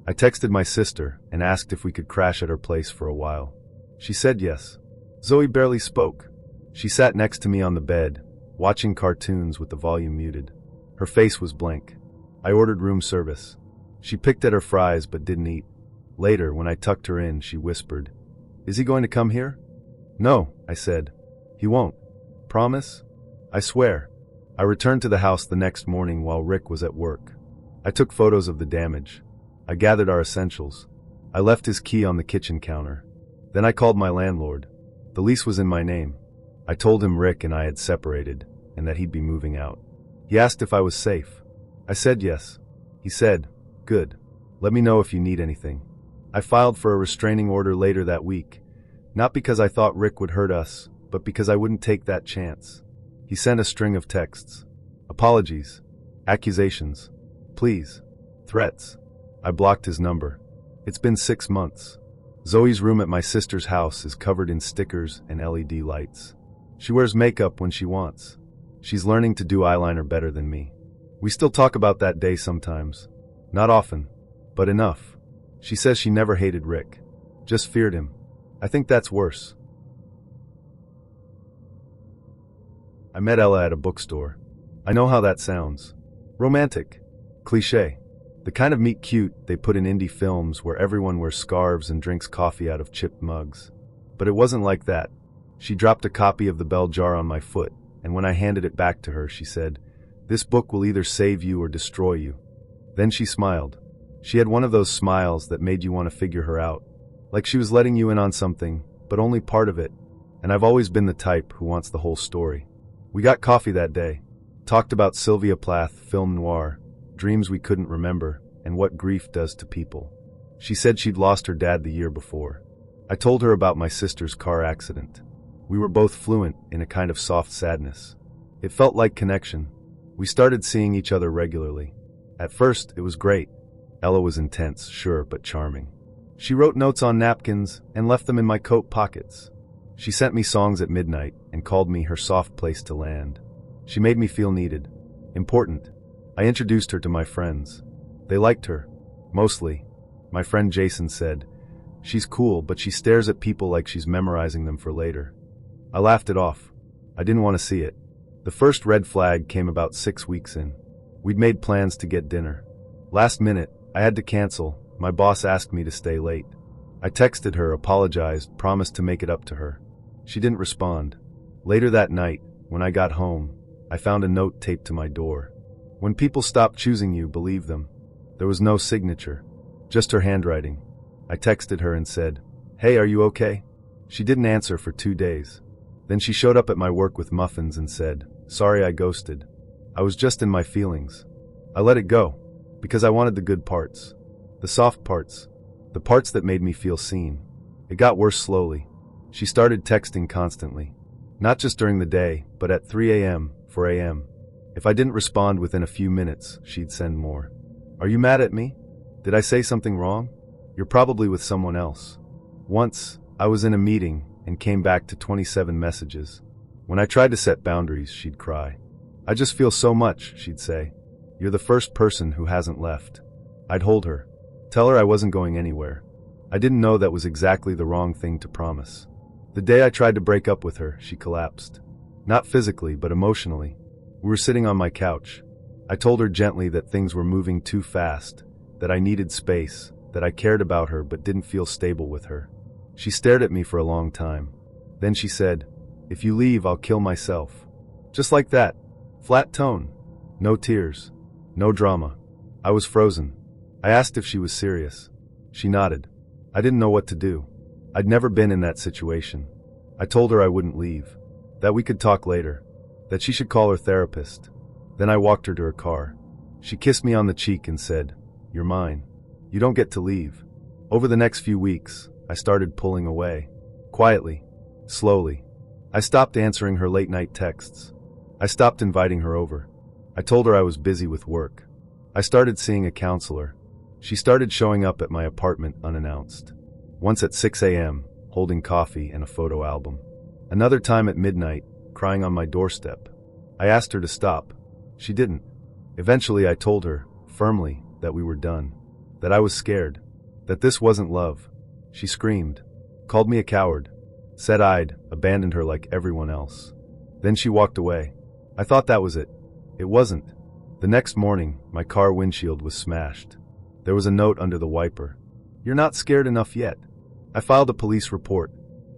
I texted my sister and asked if we could crash at her place for a while. She said yes. Zoe barely spoke. She sat next to me on the bed, watching cartoons with the volume muted. Her face was blank. I ordered room service. She picked at her fries but didn't eat. Later, when I tucked her in, she whispered, "Is he going to come here?" "No," I said. "He won't." "Promise?" "I swear." I returned to the house the next morning while Rick was at work. I took photos of the damage. I gathered our essentials. I left his key on the kitchen counter. Then I called my landlord. The lease was in my name. I told him Rick and I had separated, and that he'd be moving out. He asked if I was safe. I said yes. He said, "Good. Let me know if you need anything." I filed for a restraining order later that week, not because I thought Rick would hurt us, but because I wouldn't take that chance. He sent a string of texts. Apologies. Accusations. Please. Threats. I blocked his number. It's been 6 months. Zoe's room at my sister's house is covered in stickers and LED lights. She wears makeup when she wants. She's learning to do eyeliner better than me. We still talk about that day sometimes. Not often, but enough. She says she never hated Rick. Just feared him. I think that's worse. I met Ella at a bookstore. I know how that sounds. Romantic. Cliché. The kind of meet cute they put in indie films where everyone wears scarves and drinks coffee out of chipped mugs. But it wasn't like that. She dropped a copy of The Bell Jar on my foot, and when I handed it back to her, she said, "This book will either save you or destroy you." Then she smiled. She had one of those smiles that made you want to figure her out. Like she was letting you in on something, but only part of it. And I've always been the type who wants the whole story. We got coffee that day. Talked about Sylvia Plath, film noir, dreams we couldn't remember, and what grief does to people. She said she'd lost her dad the year before. I told her about my sister's car accident. We were both fluent in a kind of soft sadness. It felt like connection. We started seeing each other regularly. At first, it was great. Ella was intense, sure, but charming. She wrote notes on napkins and left them in my coat pockets. She sent me songs at midnight and called me her soft place to land. She made me feel needed, important. I introduced her to my friends. They liked her. Mostly. My friend Jason said, "She's cool, but she stares at people like she's memorizing them for later." I laughed it off. I didn't want to see it. The first red flag came about 6 weeks in. We'd made plans to get dinner. Last minute, I had to cancel. My boss asked me to stay late. I texted her, apologized, promised to make it up to her. She didn't respond. Later that night, when I got home, I found a note taped to my door. "When people stop choosing you, believe them." There was no signature, just her handwriting. I texted her and said, "Hey, are you okay?" She didn't answer for 2 days. Then she showed up at my work with muffins and said, "Sorry I ghosted. I was just in my feelings." I let it go, because I wanted the good parts. The soft parts. The parts that made me feel seen. It got worse slowly. She started texting constantly. Not just during the day, but at 3 a.m., 4 a.m. If I didn't respond within a few minutes, she'd send more. "Are you mad at me? Did I say something wrong? You're probably with someone else." Once, I was in a meeting and came back to 27 messages. When I tried to set boundaries, she'd cry. "I just feel so much," she'd say. "You're the first person who hasn't left." I'd hold her. Tell her I wasn't going anywhere. I didn't know that was exactly the wrong thing to promise. The day I tried to break up with her, she collapsed. Not physically, but emotionally. We were sitting on my couch. I told her gently that things were moving too fast, that I needed space, that I cared about her but didn't feel stable with her. She stared at me for a long time. Then she said, "If you leave, I'll kill myself." Just like that. Flat tone. No tears. No drama. I was frozen. I asked if she was serious. She nodded. I didn't know what to do. I'd never been in that situation. I told her I wouldn't leave. That we could talk later. That she should call her therapist. Then I walked her to her car. She kissed me on the cheek and said, "You're mine. You don't get to leave." Over the next few weeks, I started pulling away. Quietly. Slowly. I stopped answering her late-night texts. I stopped inviting her over. I told her I was busy with work. I started seeing a counselor. She started showing up at my apartment unannounced. Once at 6 a.m., holding coffee and a photo album. Another time at midnight, crying on my doorstep. I asked her to stop. She didn't. Eventually I told her, firmly, that we were done. That I was scared. That this wasn't love. She screamed. Called me a coward. Said I'd abandoned her like everyone else. Then she walked away. I thought that was it. It wasn't. The next morning, my car windshield was smashed. There was a note under the wiper. "You're not scared enough yet." I filed a police report.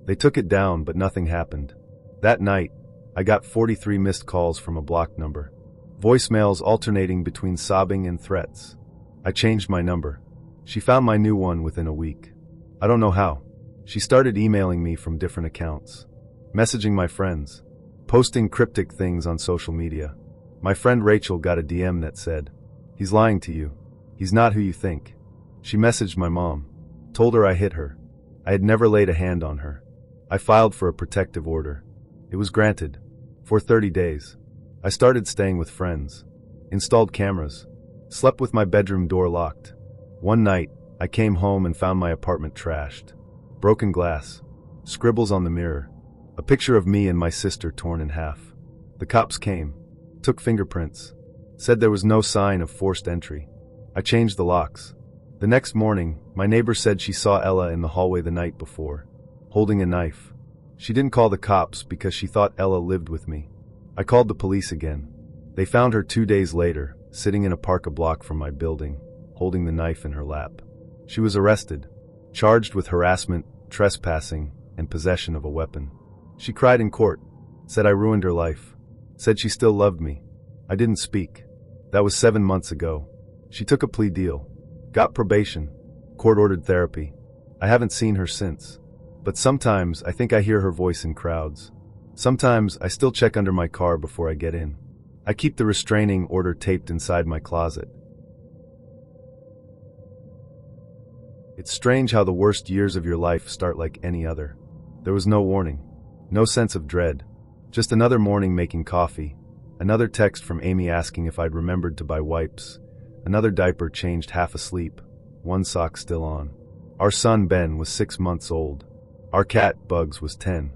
They took it down, but nothing happened. That night, I got 43 missed calls from a blocked number. Voicemails alternating between sobbing and threats. I changed my number. She found my new one within a week. I don't know how. She started emailing me from different accounts. Messaging my friends. Posting cryptic things on social media. My friend Rachel got a DM that said, "He's lying to you. He's not who you think." She messaged my mom. Told her I hit her. I had never laid a hand on her. I filed for a protective order. It was granted. For 30 days. I started staying with friends. Installed cameras. Slept with my bedroom door locked. One night, I came home and found my apartment trashed. Broken glass. Scribbles on the mirror. A picture of me and my sister torn in half. The cops came. Took fingerprints. Said there was no sign of forced entry. I changed the locks. The next morning, my neighbor said she saw Ella in the hallway the night before, holding a knife. She didn't call the cops because she thought Ella lived with me. I called the police again. They found her 2 days later, sitting in a park a block from my building, holding the knife in her lap. She was arrested, charged with harassment, trespassing, and possession of a weapon. She cried in court, said I ruined her life, said she still loved me. I didn't speak. That was 7 months ago. She took a plea deal, got probation, court-ordered therapy. I haven't seen her since. But sometimes I think I hear her voice in crowds. Sometimes I still check under my car before I get in. I keep the restraining order taped inside my closet. It's strange how the worst years of your life start like any other. There was no warning, no sense of dread. Just another morning making coffee, another text from Amy asking if I'd remembered to buy wipes, another diaper changed half asleep, one sock still on. Our son Ben was 6 months old. Our cat, Bugs, was 10.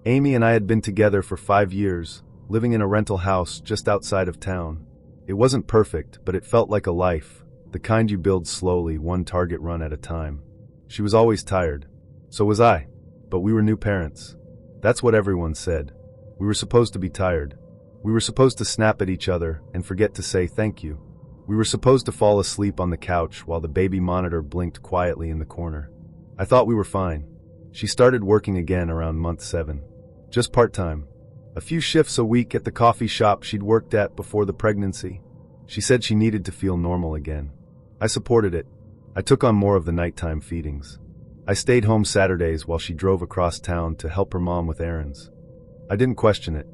Amy and I had been together for 5 years, living in a rental house just outside of town. It wasn't perfect, but it felt like a life, the kind you build slowly, one target run at a time. She was always tired. So was I. But we were new parents. That's what everyone said. We were supposed to be tired. We were supposed to snap at each other and forget to say thank you. We were supposed to fall asleep on the couch while the baby monitor blinked quietly in the corner. I thought we were fine. She started working again around month 7. Just part-time. A few shifts a week at the coffee shop she'd worked at before the pregnancy. She said she needed to feel normal again. I supported it. I took on more of the nighttime feedings. I stayed home Saturdays while she drove across town to help her mom with errands. I didn't question it.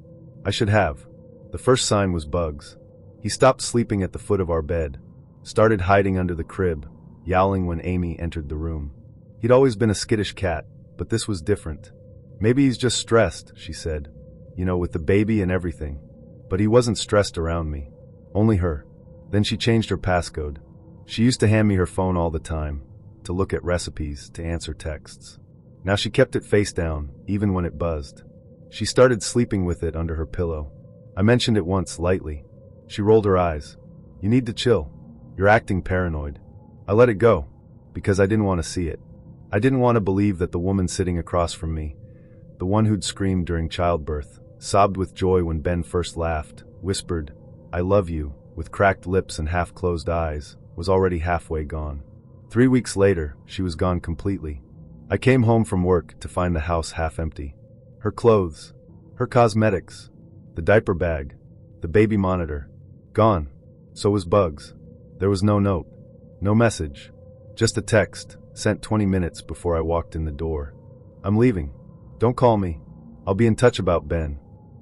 I should have. The first sign was Bugs. He stopped sleeping at the foot of our bed, started hiding under the crib, yowling when Amy entered the room. He'd always been a skittish cat, but this was different. Maybe he's just stressed, she said. You know, with the baby and everything. But he wasn't stressed around me. Only her. Then she changed her passcode. She used to hand me her phone all the time, to look at recipes, to answer texts. Now she kept it face down, even when it buzzed. She started sleeping with it under her pillow. I mentioned it once, lightly. She rolled her eyes. You need to chill. You're acting paranoid. I let it go, because I didn't want to see it. I didn't want to believe that the woman sitting across from me, the one who'd screamed during childbirth, sobbed with joy when Ben first laughed, whispered, I love you, with cracked lips and half-closed eyes, was already halfway gone. 3 weeks later, she was gone completely. I came home from work to find the house half empty. Her clothes, her cosmetics, the diaper bag, the baby monitor, gone. So was Bugs. There was no note, no message, just a text, sent 20 minutes before I walked in the door. I'm leaving. Don't call me. I'll be in touch about Ben.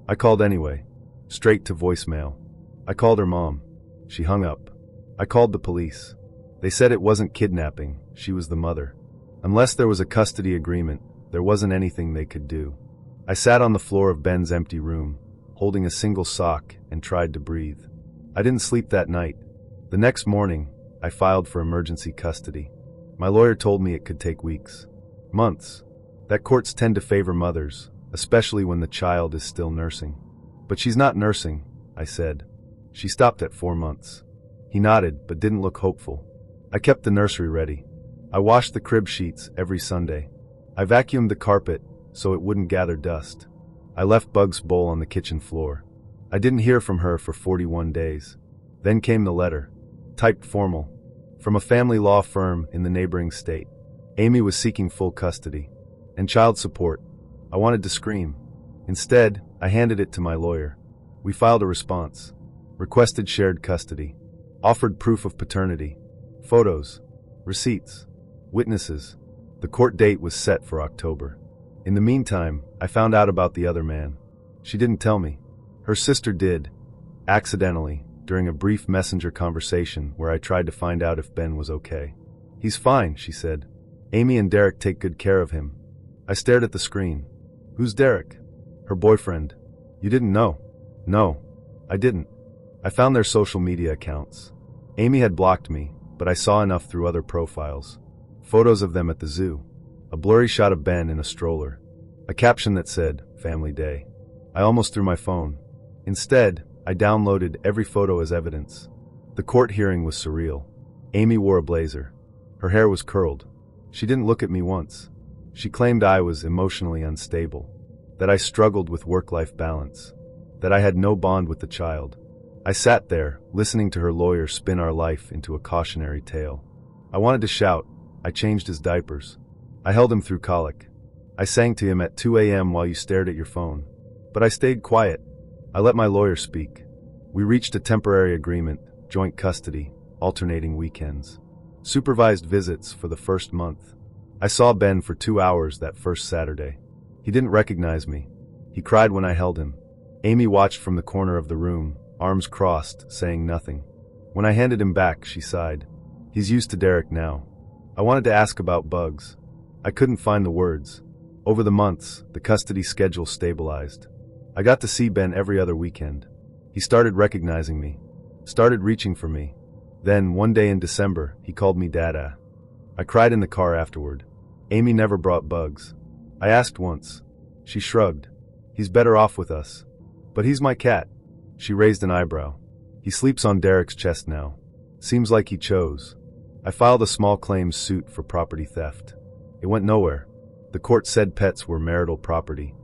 I called anyway. Straight to voicemail. I called her mom. She hung up. I called the police. They said it wasn't kidnapping, she was the mother. Unless there was a custody agreement, there wasn't anything they could do. I sat on the floor of Ben's empty room, holding a single sock, and tried to breathe. I didn't sleep that night. The next morning, I filed for emergency custody. My lawyer told me it could take weeks. Months. That courts tend to favor mothers, especially when the child is still nursing. But she's not nursing, I said. She stopped at 4 months. He nodded, but didn't look hopeful. I kept the nursery ready. I washed the crib sheets every Sunday. I vacuumed the carpet so it wouldn't gather dust. I left Bugs' bowl on the kitchen floor. I didn't hear from her for 41 days. Then came the letter, typed formal, from a family law firm in the neighboring state. Amy was seeking full custody and child support. I wanted to scream. Instead, I handed it to my lawyer. We filed a response, requested shared custody, offered proof of paternity, photos, receipts, witnesses. The court date was set for October. In the meantime, I found out about the other man. She didn't tell me. Her sister did, accidentally, during a brief messenger conversation where I tried to find out if Ben was okay. He's fine, she said. Amy and Derek take good care of him. I stared at the screen. Who's Derek? Her boyfriend. You didn't know? No, I didn't. I found their social media accounts. Amy had blocked me, but I saw enough through other profiles. Photos of them at the zoo. A blurry shot of Ben in a stroller. A caption that said, Family Day. I almost threw my phone. Instead, I downloaded every photo as evidence. The court hearing was surreal. Amy wore a blazer. Her hair was curled. She didn't look at me once. She claimed I was emotionally unstable, that I struggled with work-life balance, that I had no bond with the child. I sat there, listening to her lawyer spin our life into a cautionary tale. I wanted to shout. I changed his diapers. I held him through colic. I sang to him at 2 a.m. while you stared at your phone. But I stayed quiet. I let my lawyer speak. We reached a temporary agreement, joint custody, alternating weekends. Supervised visits for the first month. I saw Ben for 2 hours that first Saturday. He didn't recognize me. He cried when I held him. Amy watched from the corner of the room, arms crossed, saying nothing. When I handed him back, she sighed. He's used to Derek now. I wanted to ask about Bugs. I couldn't find the words. Over the months, the custody schedule stabilized. I got to see Ben every other weekend. He started recognizing me, started reaching for me. Then, one day in December, he called me Dada. I cried in the car afterward. Amy never brought Bugs. I asked once. She shrugged. He's better off with us. But he's my cat. She raised an eyebrow. He sleeps on Derek's chest now. Seems like he chose. I filed a small claims suit for property theft. It went nowhere. The court said pets were marital property,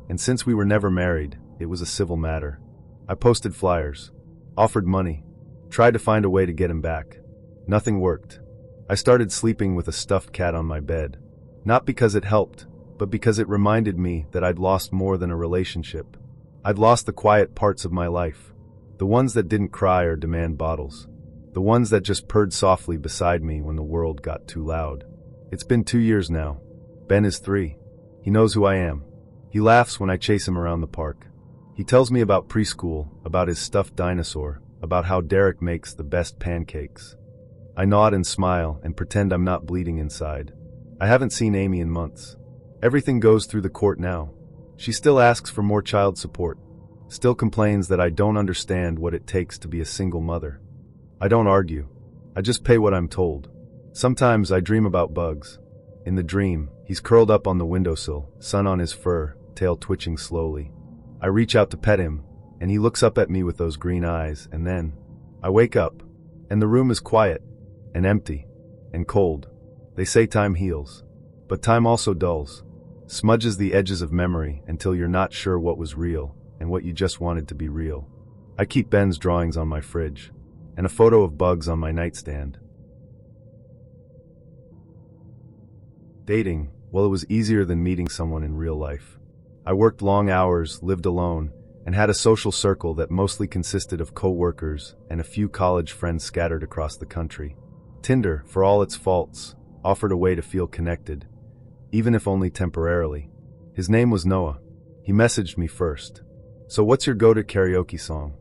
and since we were never married, it was a civil matter. I posted flyers, offered money, tried to find a way to get him back. Nothing worked. I started sleeping with a stuffed cat on my bed. Not because it helped, but because it reminded me that I'd lost more than a relationship. I'd lost the quiet parts of my life. The ones that didn't cry or demand bottles. The ones that just purred softly beside me when the world got too loud. It's been 2 years now. Ben is 3. He knows who I am. He laughs when I chase him around the park. He tells me about preschool, about his stuffed dinosaur, about how Derek makes the best pancakes. I nod and smile and pretend I'm not bleeding inside. I haven't seen Amy in months. Everything goes through the court now. She still asks for more child support. Still complains that I don't understand what it takes to be a single mother. I don't argue. I just pay what I'm told. Sometimes I dream about Bugs. In the dream, he's curled up on the windowsill, sun on his fur, tail twitching slowly. I reach out to pet him, and he looks up at me with those green eyes, and then I wake up, and the room is quiet, and empty, and cold. They say time heals, but time also dulls, smudges the edges of memory until you're not sure what was real and what you just wanted to be real. I keep Ben's drawings on my fridge, and a photo of Bugs on my nightstand. Dating, well, it was easier than meeting someone in real life. I worked long hours, lived alone, and had a social circle that mostly consisted of co-workers and a few college friends scattered across the country. Tinder, for all its faults, offered a way to feel connected, even if only temporarily. His name was Noah. He messaged me first. So what's your go-to karaoke song?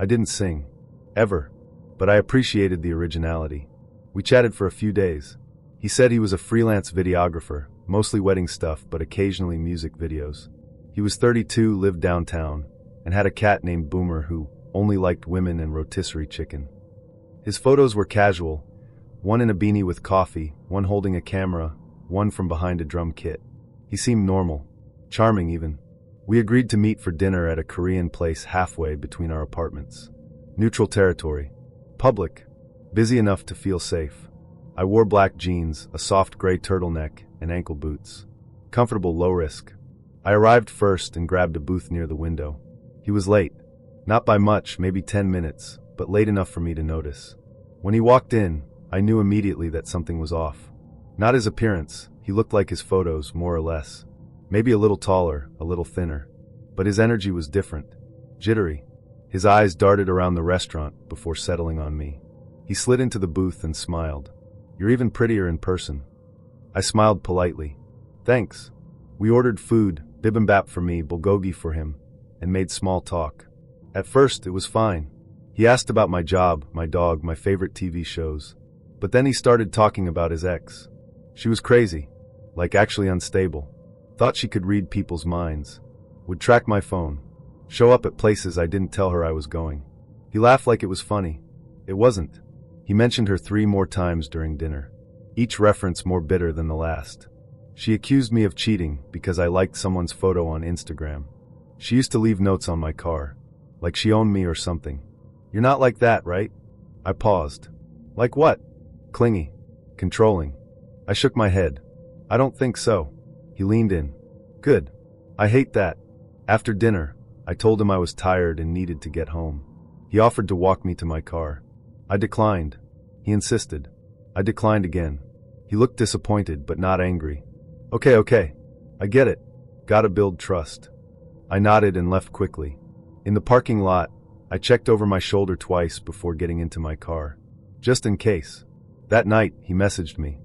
I didn't sing. Ever. But I appreciated the originality. We chatted for a few days. He said he was a freelance videographer, mostly wedding stuff but occasionally music videos. He was 32, lived downtown, and had a cat named Boomer who only liked women and rotisserie chicken. His photos were casual, one in a beanie with coffee, one holding a camera, one from behind a drum kit. He seemed normal, charming even. We agreed to meet for dinner at a Korean place halfway between our apartments. Neutral territory. Public. Busy enough to feel safe. I wore black jeans, a soft gray turtleneck, and ankle boots. Comfortable, low risk. I arrived first and grabbed a booth near the window. He was late. Not by much, maybe 10 minutes, but late enough for me to notice. When he walked in, I knew immediately that something was off. Not his appearance. He looked like his photos, more or less. Maybe a little taller, a little thinner. But his energy was different. Jittery. His eyes darted around the restaurant before settling on me. He slid into the booth and smiled. You're even prettier in person. I smiled politely. Thanks. We ordered food, bibimbap for me, bulgogi for him, and made small talk. At first, it was fine. He asked about my job, my dog, my favorite TV shows. But then he started talking about his ex. She was crazy, like actually unstable. Thought she could read people's minds. Would track my phone. Show up at places I didn't tell her I was going. He laughed like it was funny. It wasn't. He mentioned her 3 more times during dinner. Each reference more bitter than the last. She accused me of cheating because I liked someone's photo on Instagram. She used to leave notes on my car. like she owned me or something. You're not like that, right? I paused. Like what? Clingy. Controlling. I shook my head. I don't think so. He leaned in. Good. I hate that. After dinner, I told him I was tired and needed to get home. He offered to walk me to my car. I declined. He insisted. I declined again. He looked disappointed but not angry. Okay. I get it. Gotta build trust. I nodded and left quickly. In the parking lot, I checked over my shoulder twice before getting into my car. Just in case. That night, he messaged me.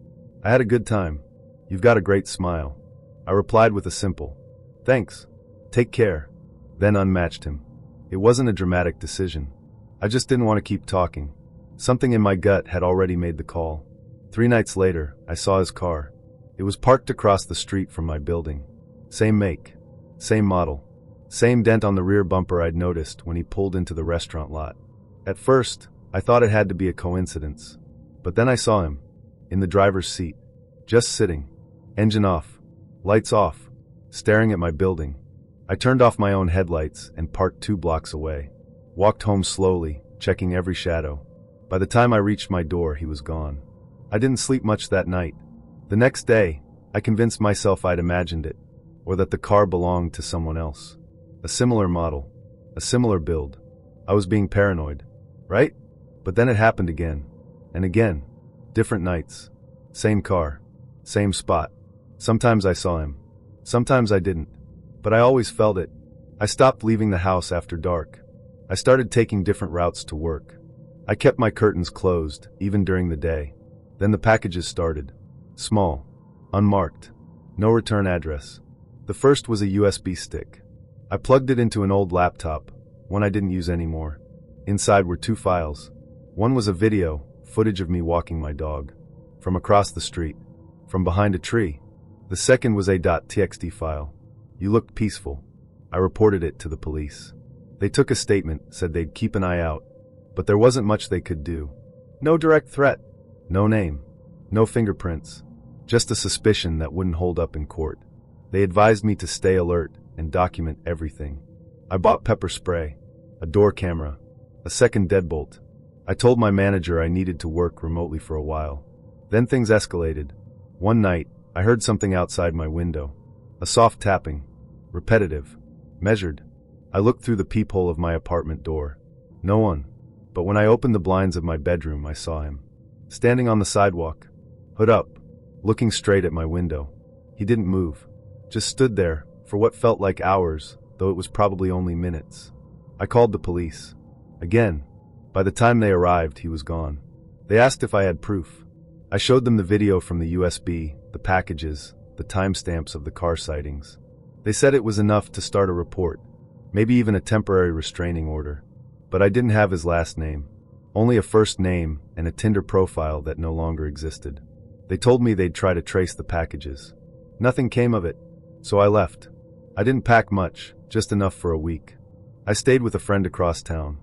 I had a good time. You've got a great smile. I replied with a simple, thanks. Take care. Then unmatched him. It wasn't a dramatic decision. I just didn't want to keep talking. Something in my gut had already made the call. 3 nights later, I saw his car. It was parked across the street from my building. Same make. Same model. Same dent on the rear bumper I'd noticed when he pulled into the restaurant lot. At first, I thought it had to be a coincidence. But then I saw him. In the driver's seat. Just sitting. Engine off. Lights off. Staring at my building. I turned off my own headlights and parked 2 blocks away. Walked home slowly, checking every shadow. By the time I reached my door, he was gone. I didn't sleep much that night. The next day, I convinced myself I'd imagined it, or that the car belonged to someone else. A similar model. A similar build. I was being paranoid. Right? But then it happened again. And again. Different nights. Same car. Same spot. Sometimes I saw him. Sometimes I didn't. But I always felt it. I stopped leaving the house after dark. I started taking different routes to work. I kept my curtains closed, even during the day. Then the packages started. Small. Unmarked. No return address. The first was a USB stick. I plugged it into an old laptop, one I didn't use anymore. Inside were 2 files. One was a video, footage of me walking my dog. From across the street. From behind a tree. The second was a .txt file. You looked peaceful. I reported it to the police. They took a statement, said they'd keep an eye out. But there wasn't much they could do. No direct threat. No name. No fingerprints. Just a suspicion that wouldn't hold up in court. They advised me to stay alert and document everything. I bought pepper spray, a door camera, a second deadbolt. I told my manager I needed to work remotely for a while. Then things escalated. One night, I heard something outside my window. A soft tapping. Repetitive. Measured. I looked through the peephole of my apartment door. No one. But when I opened the blinds of my bedroom, I saw him. Standing on the sidewalk. Hood up. Looking straight at my window. He didn't move. Just stood there, for what felt like hours, though it was probably only minutes. I called the police. Again. By the time they arrived, he was gone. They asked if I had proof. I showed them the video from the USB, the packages, the timestamps of the car sightings. They said it was enough to start a report, maybe even a temporary restraining order. But I didn't have his last name. Only a first name and a Tinder profile that no longer existed. They told me they'd try to trace the packages. Nothing came of it, so I left. I didn't pack much, just enough for a week. I stayed with a friend across town.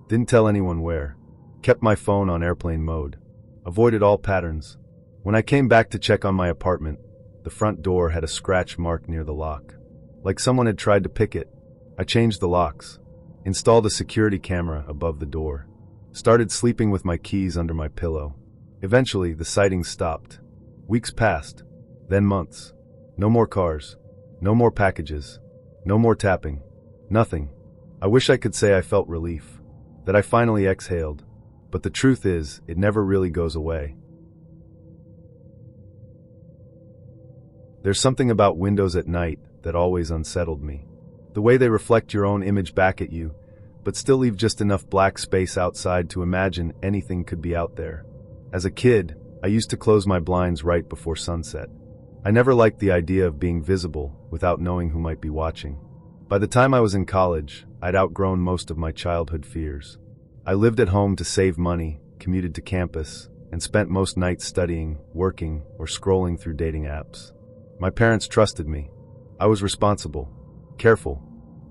Didn't tell anyone where. Kept my phone on airplane mode. Avoided all patterns. When I came back to check on my apartment, the front door had a scratch mark near the lock. Like someone had tried to pick it. I changed the locks. Installed a security camera above the door. Started sleeping with my keys under my pillow. Eventually, the sightings stopped. Weeks passed. Then months. No more cars. No more packages. No more tapping. Nothing. I wish I could say I felt relief. That I finally exhaled. But the truth is, it never really goes away. There's something about windows at night that always unsettled me. The way they reflect your own image back at you, but still leave just enough black space outside to imagine anything could be out there. As a kid, I used to close my blinds right before sunset. I never liked the idea of being visible without knowing who might be watching. By the time I was in college, I'd outgrown most of my childhood fears. I lived at home to save money, commuted to campus, and spent most nights studying, working, or scrolling through dating apps. My parents trusted me. I was responsible, careful.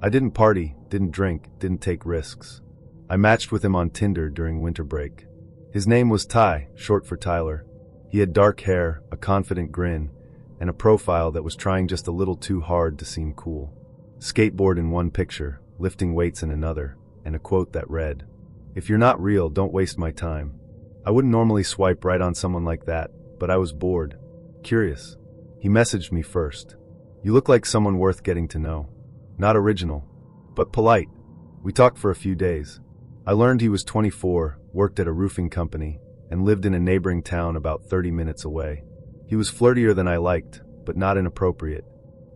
I didn't party, didn't drink, didn't take risks. I matched with him on Tinder during winter break. His name was Ty, short for Tyler. He had dark hair, a confident grin, and a profile that was trying just a little too hard to seem cool. Skateboard in one picture, lifting weights in another, and a quote that read, "If you're not real, don't waste my time." I wouldn't normally swipe right on someone like that, but I was bored. Curious. He messaged me first. "You look like someone worth getting to know. Not original, but polite." We talked for a few days. I learned he was 24, worked at a roofing company, and lived in a neighboring town about 30 minutes away. He was flirtier than I liked, but not inappropriate.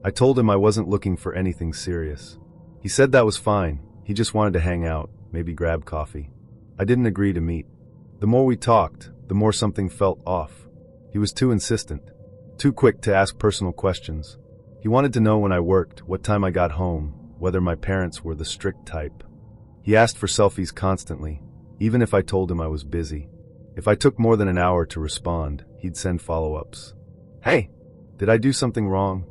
I told him I wasn't looking for anything serious. He said that was fine, he just wanted to hang out, maybe grab coffee. I didn't agree to meet. The more we talked, the more something felt off. He was too insistent, too quick to ask personal questions. He wanted to know when I worked, what time I got home, whether my parents were the strict type. He asked for selfies constantly, even if I told him I was busy. If I took more than an hour to respond, he'd send follow-ups. "Hey, did I do something wrong?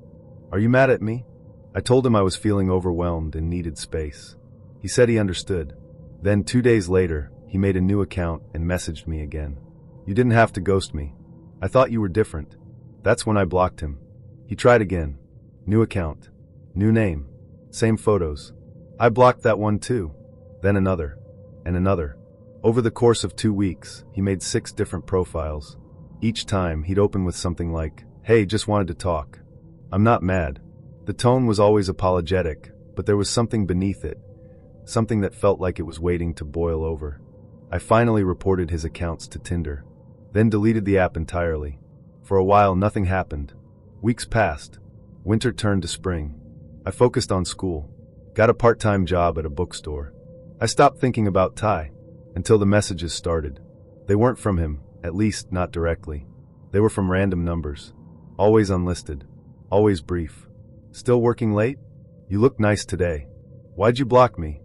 Are you mad at me?" I told him I was feeling overwhelmed and needed space. He said he understood. Then 2 days later, he made a new account and messaged me again. "You didn't have to ghost me. I thought you were different." That's when I blocked him. He tried again. New account. New name. Same photos. I blocked that one too. Then another. And another. Over the course of 2 weeks, he made 6 different profiles. Each time, he'd open with something like, "Hey, just wanted to talk." I'm not mad. The tone was always apologetic, but there was something beneath it. Something that felt like it was waiting to boil over. I finally reported his accounts to Tinder. Then deleted the app entirely. For a while, nothing happened. Weeks passed. Winter turned to spring. I focused on school. Got a part-time job at a bookstore. I stopped thinking about Ty. Until the messages started. They weren't from him, at least not directly. They were from random numbers. Always unlisted. Always brief. "Still working late? You look nice today. Why'd you block me?"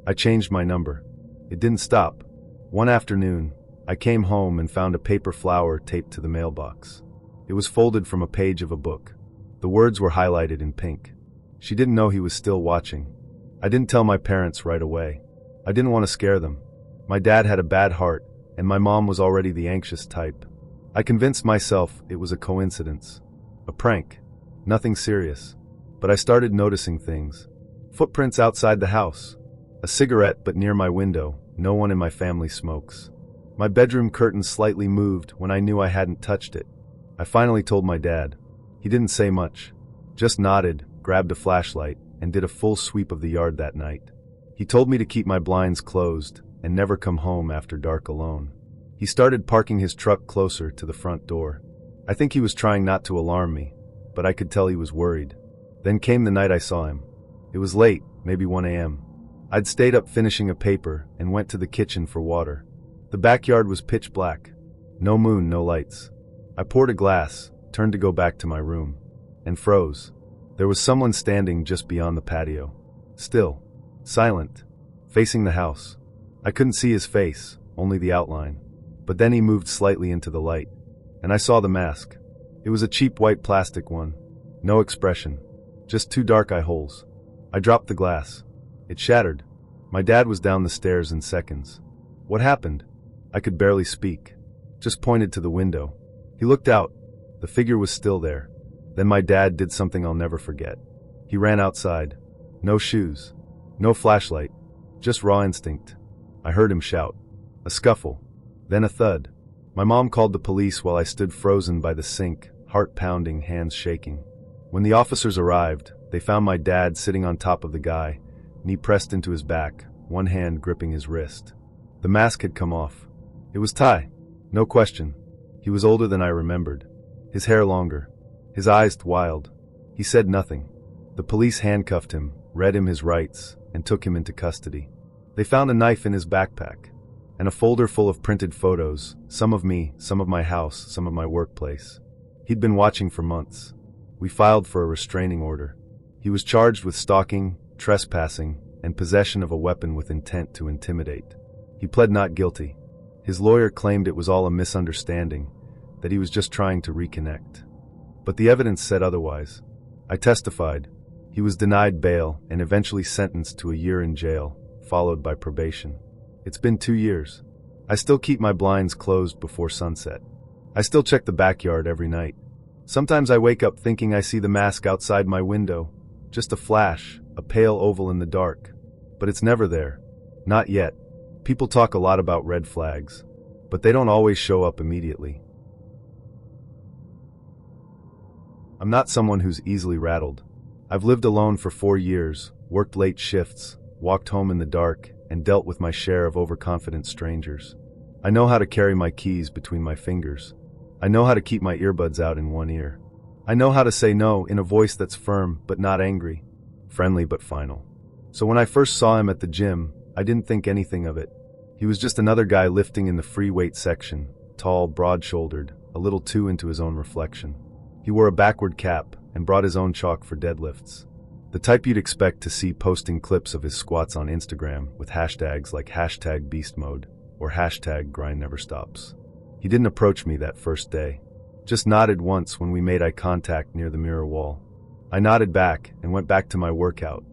I changed my number. It didn't stop. One afternoon, I came home and found a paper flower taped to the mailbox. It was folded from a page of a book. The words were highlighted in pink. She didn't know he was still watching. I didn't tell my parents right away. I didn't want to scare them. My dad had a bad heart, and my mom was already the anxious type. I convinced myself it was a coincidence. A prank. Nothing serious. But I started noticing things. Footprints outside the house. A cigarette but near my window. No one in my family smokes. My bedroom curtain slightly moved when I knew I hadn't touched it. I finally told my dad. He didn't say much. Just nodded, grabbed a flashlight, and did a full sweep of the yard that night. He told me to keep my blinds closed and never come home after dark alone. He started parking his truck closer to the front door. I think he was trying not to alarm me, but I could tell he was worried. Then came the night I saw him. It was late, maybe 1 a.m. I'd stayed up finishing a paper and went to the kitchen for water. The backyard was pitch black. No moon, no lights. I poured a glass, turned to go back to my room, and froze. There was someone standing just beyond the patio. Still. Silent. Facing the house. I couldn't see his face, only the outline. But then he moved slightly into the light, and I saw the mask. It was a cheap white plastic one. No expression. Just 2 dark eye holes. I dropped the glass. It shattered. My dad was down the stairs in seconds. "What happened?" I could barely speak. Just pointed to the window. He looked out. The figure was still there. Then my dad did something I'll never forget. He ran outside. No shoes. No flashlight. Just raw instinct. I heard him shout. A scuffle. Then a thud. My mom called the police while I stood frozen by the sink, heart pounding, hands shaking. When the officers arrived, they found my dad sitting on top of the guy, knee pressed into his back, one hand gripping his wrist. The mask had come off. It was Ty. No question. He was older than I remembered. His hair longer. His eyes wild. He said nothing. The police handcuffed him, read him his rights, and took him into custody. They found a knife in his backpack, and a folder full of printed photos, some of me, some of my house, some of my workplace. He'd been watching for months. We filed for a restraining order. He was charged with stalking, trespassing, and possession of a weapon with intent to intimidate. He pled not guilty. His lawyer claimed it was all a misunderstanding, that he was just trying to reconnect. But the evidence said otherwise. I testified. He was denied bail and eventually sentenced to a year in jail, followed by probation. It's been 2 years. I still keep my blinds closed before sunset. I still check the backyard every night. Sometimes I wake up thinking I see the mask outside my window. Just a flash, a pale oval in the dark. But it's never there. Not yet. People talk a lot about red flags, but they don't always show up immediately. I'm not someone who's easily rattled. I've lived alone for 4 years, worked late shifts, walked home in the dark, and dealt with my share of overconfident strangers. I know how to carry my keys between my fingers. I know how to keep my earbuds out in one ear. I know how to say no in a voice that's firm but not angry, friendly but final. So when I first saw him at the gym, I didn't think anything of it. He was just another guy lifting in the free weight section, tall, broad-shouldered, a little too into his own reflection. He wore a backward cap and brought his own chalk for deadlifts. The type you'd expect to see posting clips of his squats on Instagram with hashtags like #beastmode or #grindneverstops. He didn't approach me that first day. Just nodded once when we made eye contact near the mirror wall. I nodded back and went back to my workout.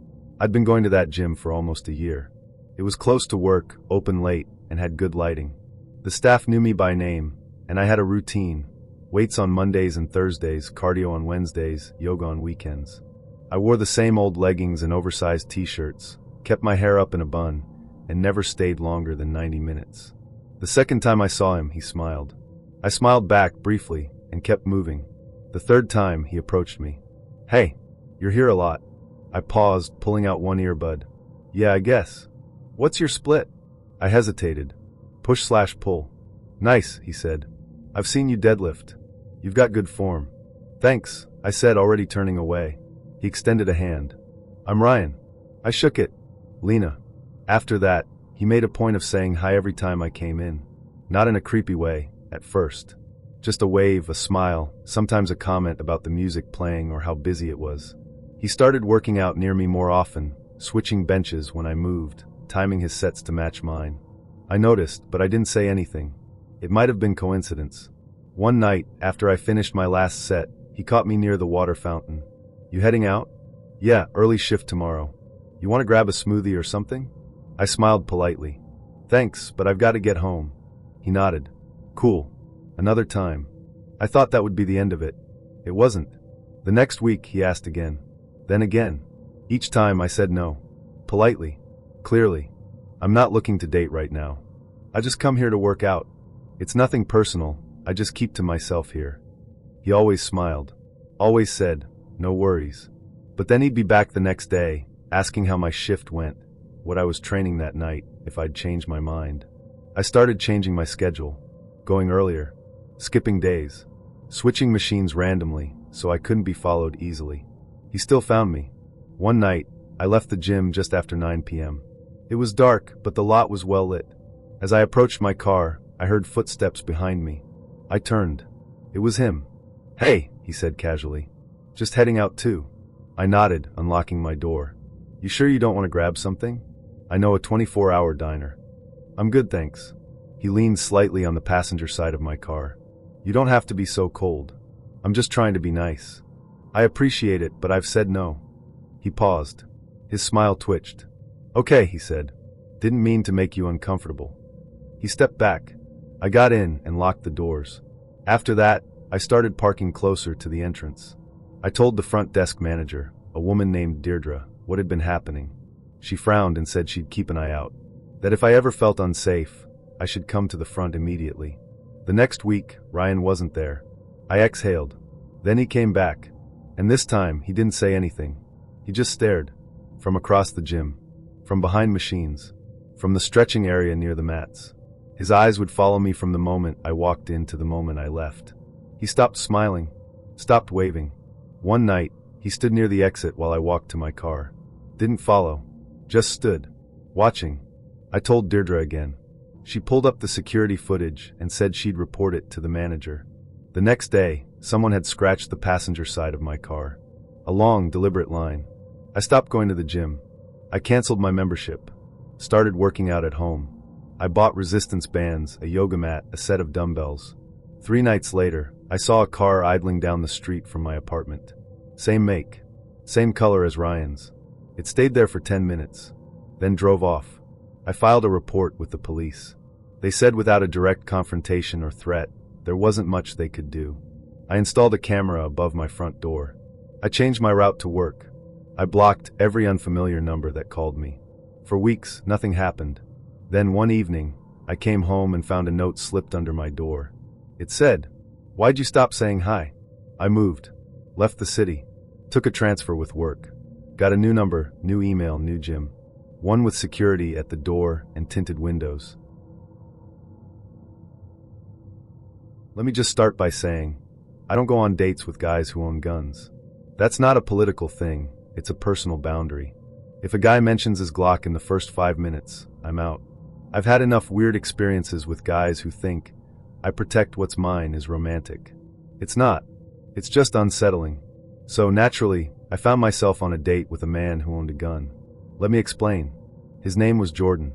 I'd been going to that gym for almost a year. It was close to work, open late, and had good lighting. The staff knew me by name, and I had a routine. Weights on Mondays and Thursdays, cardio on Wednesdays, yoga on weekends. I wore the same old leggings and oversized t-shirts, kept my hair up in a bun, and never stayed longer than 90 minutes. The second time I saw him, he smiled. I smiled back briefly and kept moving. The third time, he approached me. "Hey, you're here a lot." I paused, pulling out one earbud. "Yeah, I guess. What's your split?" I hesitated. Push/pull. "Nice," he said. "I've seen you deadlift. You've got good form." "Thanks," I said, already turning away. He extended a hand. "I'm Ryan." I shook it. "Lena." After that, he made a point of saying hi every time I came in. Not in a creepy way, at first. Just a wave, a smile, sometimes a comment about the music playing or how busy it was. He started working out near me more often, switching benches when I moved, timing his sets to match mine. I noticed, but I didn't say anything. It might have been coincidence. One night, after I finished my last set, he caught me near the water fountain. "You heading out?" "Yeah, early shift tomorrow. You want to grab a smoothie or something?" I smiled politely. "Thanks, but I've got to get home." He nodded. "Cool. Another time." I thought that would be the end of it. It wasn't. The next week, he asked again. Then again. Each time I said no. Politely. Clearly. "I'm not looking to date right now. I just come here to work out. It's nothing personal, I just keep to myself here." He always smiled. Always said, "No worries." But then he'd be back the next day, asking how my shift went, what I was training that night, if I'd changed my mind. I started changing my schedule. Going earlier. Skipping days. Switching machines randomly, so I couldn't be followed easily. He still found me. One night, I left the gym just after 9 p.m. It was dark, but the lot was well lit. As I approached my car, I heard footsteps behind me. I turned. It was him. "Hey," he said casually. "Just heading out too?" I nodded, unlocking my door. "You sure you don't want to grab something? I know a 24-hour diner." "I'm good, thanks." He leaned slightly on the passenger side of my car. "You don't have to be so cold. I'm just trying to be nice." "I appreciate it, but I've said no." He paused. His smile twitched. "Okay," he said. "Didn't mean to make you uncomfortable." He stepped back. I got in and locked the doors. After that, I started parking closer to the entrance. I told the front desk manager, a woman named Deirdre, what had been happening. She frowned and said she'd keep an eye out. That if I ever felt unsafe, I should come to the front immediately. The next week, Ryan wasn't there. I exhaled. Then he came back. And this time, he didn't say anything. He just stared. From across the gym. From behind machines. From the stretching area near the mats. His eyes would follow me from the moment I walked in to the moment I left. He stopped smiling. Stopped waving. One night, he stood near the exit while I walked to my car. Didn't follow. Just stood. Watching. I told Deirdre again. She pulled up the security footage and said she'd report it to the manager. The next day, someone had scratched the passenger side of my car. A long, deliberate line. I stopped going to the gym. I canceled my membership. Started working out at home. I bought resistance bands, a yoga mat, a set of dumbbells. 3 nights later, I saw a car idling down the street from my apartment. Same make. Same color as Ryan's. It stayed there for 10 minutes. Then drove off. I filed a report with the police. They said without a direct confrontation or threat, there wasn't much they could do. I installed a camera above my front door. I changed my route to work. I blocked every unfamiliar number that called me. For weeks, nothing happened. Then one evening, I came home and found a note slipped under my door. It said, "Why'd you stop saying hi?" I moved. Left the city. Took a transfer with work. Got a new number, new email, new gym. One with security at the door and tinted windows. Let me just start by saying, I don't go on dates with guys who own guns. That's not a political thing, it's a personal boundary. If a guy mentions his Glock in the first 5 minutes, I'm out. I've had enough weird experiences with guys who think I protect what's mine is romantic. It's not. It's just unsettling. So naturally, I found myself on a date with a man who owned a gun. Let me explain. His name was Jordan.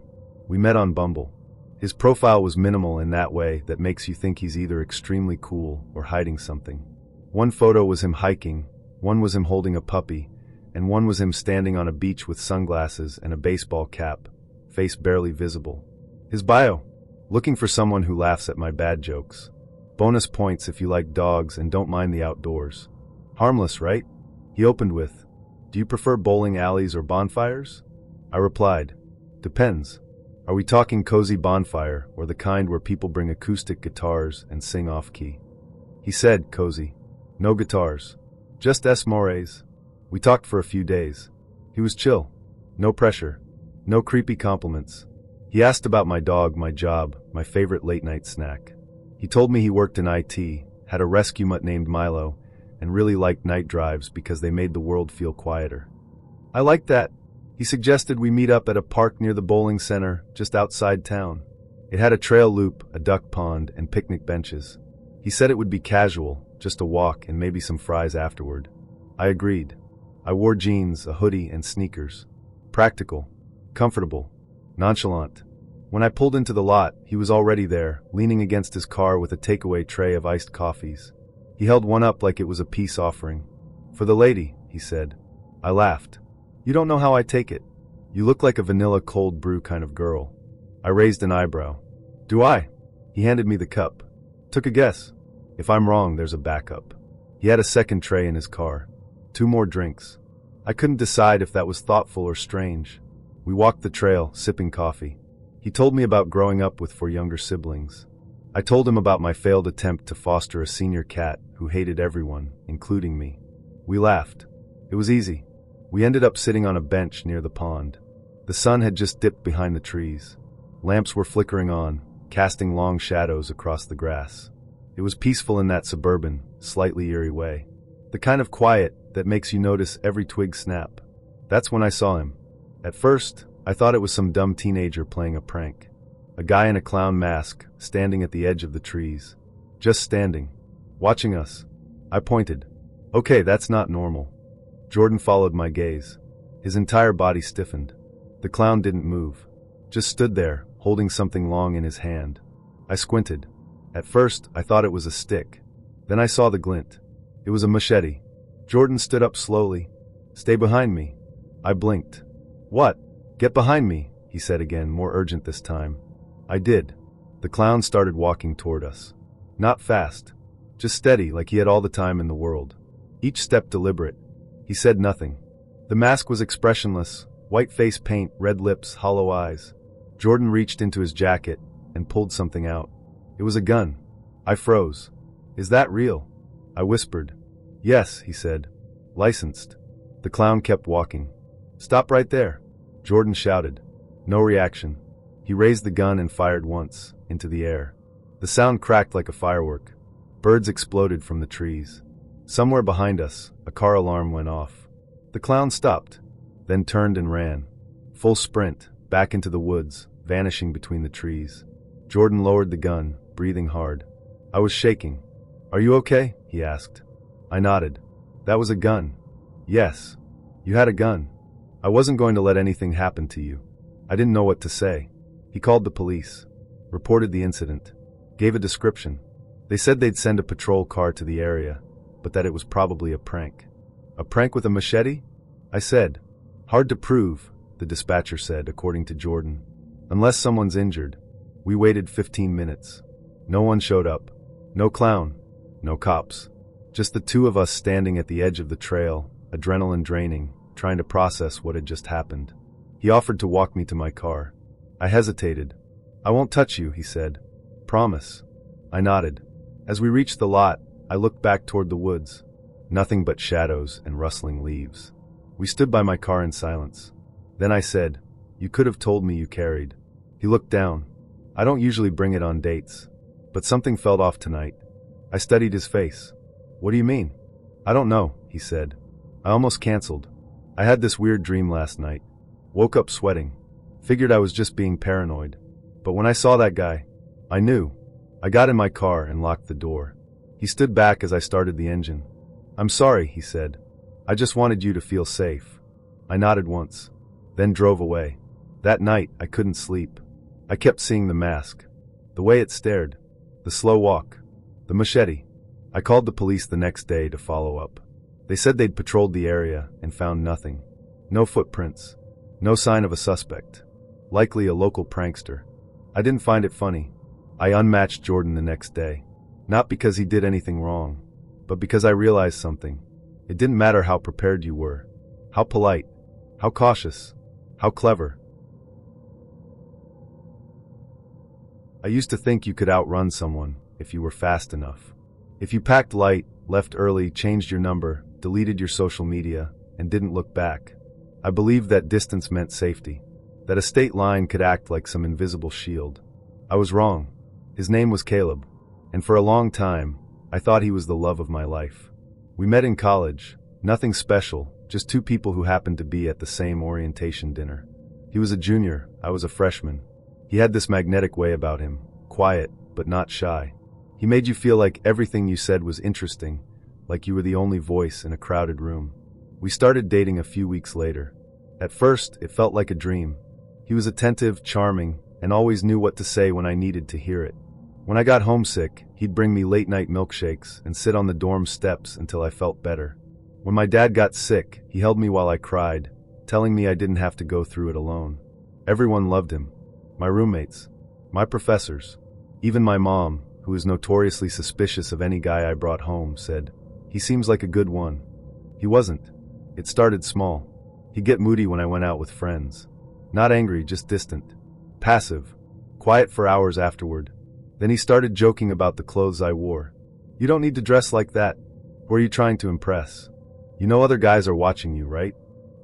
We met on Bumble. His profile was minimal in that way that makes you think he's either extremely cool or hiding something. One photo was him hiking, one was him holding a puppy, and one was him standing on a beach with sunglasses and a baseball cap, face barely visible. His bio: looking for someone who laughs at my bad jokes. Bonus points if you like dogs and don't mind the outdoors. Harmless, right? He opened with, "Do you prefer bowling alleys or bonfires?" I replied, "Depends. Are we talking cozy bonfire or the kind where people bring acoustic guitars and sing off-key?" He said, "Cozy. No guitars. Just mores." We talked for a few days. He was chill. No pressure. No creepy compliments. He asked about my dog, my job, my favorite late-night snack. He told me he worked in IT, had a rescue mutt named Milo, and really liked night drives because they made the world feel quieter. I liked that. He suggested we meet up at a park near the bowling center, just outside town. It had a trail loop, a duck pond, and picnic benches. He said it would be casual, just a walk and maybe some fries afterward. I agreed. I wore jeans, a hoodie, and sneakers. Practical. Comfortable. Nonchalant. When I pulled into the lot, he was already there, leaning against his car with a takeaway tray of iced coffees. He held one up like it was a peace offering. "For the lady," he said. I laughed. "You don't know how I take it. You look like a vanilla cold brew kind of girl." I raised an eyebrow. "Do I?" He handed me the cup. "Took a guess. If I'm wrong, there's a backup." He had a second tray in his car. 2 more drinks. I couldn't decide if that was thoughtful or strange. We walked the trail, sipping coffee. He told me about growing up with 4 younger siblings. I told him about my failed attempt to foster a senior cat who hated everyone, including me. We laughed. It was easy. We ended up sitting on a bench near the pond. The sun had just dipped behind the trees. Lamps were flickering on, casting long shadows across the grass. It was peaceful in that suburban, slightly eerie way. The kind of quiet that makes you notice every twig snap. That's when I saw him. At first, I thought it was some dumb teenager playing a prank. A guy in a clown mask, standing at the edge of the trees. Just standing. Watching us. I pointed. "Okay, that's not normal." Jordan followed my gaze. His entire body stiffened. The clown didn't move. Just stood there, holding something long in his hand. I squinted. At first, I thought it was a stick. Then I saw the glint. It was a machete. Jordan stood up slowly. "Stay behind me." I blinked. "What?" "Get behind me," he said again, more urgent this time. I did. The clown started walking toward us. Not fast. Just steady, like he had all the time in the world. Each step deliberate. He said nothing. The mask was expressionless, white face paint, red lips, hollow eyes. Jordan reached into his jacket and pulled something out. It was a gun. I froze. "Is that real?" I whispered. "Yes," he said. "Licensed." The clown kept walking. "Stop right there," Jordan shouted. No reaction. He raised the gun and fired once, into the air. The sound cracked like a firework. Birds exploded from the trees. Somewhere behind us, a car alarm went off. The clown stopped, then turned and ran. Full sprint, back into the woods, vanishing between the trees. Jordan lowered the gun, breathing hard. I was shaking. "Are you okay?" he asked. I nodded. "That was a gun." "Yes. You had a gun." "I wasn't going to let anything happen to you." I didn't know what to say. He called the police. Reported the incident. Gave a description. They said they'd send a patrol car to the area, but that it was probably a prank. "A prank with a machete?" I said. "Hard to prove," the dispatcher said, according to Jordan. "Unless someone's injured." We waited 15 minutes. No one showed up. No clown. No cops. Just the 2 of us standing at the edge of the trail, adrenaline draining, trying to process what had just happened. He offered to walk me to my car. I hesitated. "I won't touch you," he said. "Promise." I nodded. As we reached the lot, I looked back toward the woods. Nothing but shadows and rustling leaves. We stood by my car in silence. Then I said, "You could have told me you carried." He looked down. "I don't usually bring it on dates. But something felt off tonight." I studied his face. "What do you mean?" "I don't know," he said. "I almost canceled. I had this weird dream last night. Woke up sweating. Figured I was just being paranoid. But when I saw that guy, I knew." I got in my car and locked the door. He stood back as I started the engine. "I'm sorry," he said. "I just wanted you to feel safe." I nodded once, then drove away. That night, I couldn't sleep. I kept seeing the mask. The way it stared. The slow walk. The machete. I called the police the next day to follow up. They said they'd patrolled the area and found nothing. No footprints. No sign of a suspect. Likely a local prankster. I didn't find it funny. I unmatched Jordan the next day. Not because he did anything wrong, but because I realized something. It didn't matter how prepared you were, how polite, how cautious, how clever. I used to think you could outrun someone if you were fast enough. If you packed light, left early, changed your number, deleted your social media, and didn't look back. I believed that distance meant safety, that a state line could act like some invisible shield. I was wrong. His name was Caleb, and for a long time, I thought he was the love of my life. We met in college, nothing special, just two people who happened to be at the same orientation dinner. He was a junior, I was a freshman. He had this magnetic way about him, quiet, but not shy. He made you feel like everything you said was interesting, like you were the only voice in a crowded room. We started dating a few weeks later. At first, it felt like a dream. He was attentive, charming, and always knew what to say when I needed to hear it. When I got homesick, he'd bring me late-night milkshakes and sit on the dorm steps until I felt better. When my dad got sick, he held me while I cried, telling me I didn't have to go through it alone. Everyone loved him. My roommates, my professors, even my mom, who was notoriously suspicious of any guy I brought home, said, "He seems like a good one." He wasn't. It started small. He'd get moody when I went out with friends. Not angry, just distant. Passive. Quiet for hours afterward. Then he started joking about the clothes I wore. "You don't need to dress like that. Who are you trying to impress? You know other guys are watching you, right?"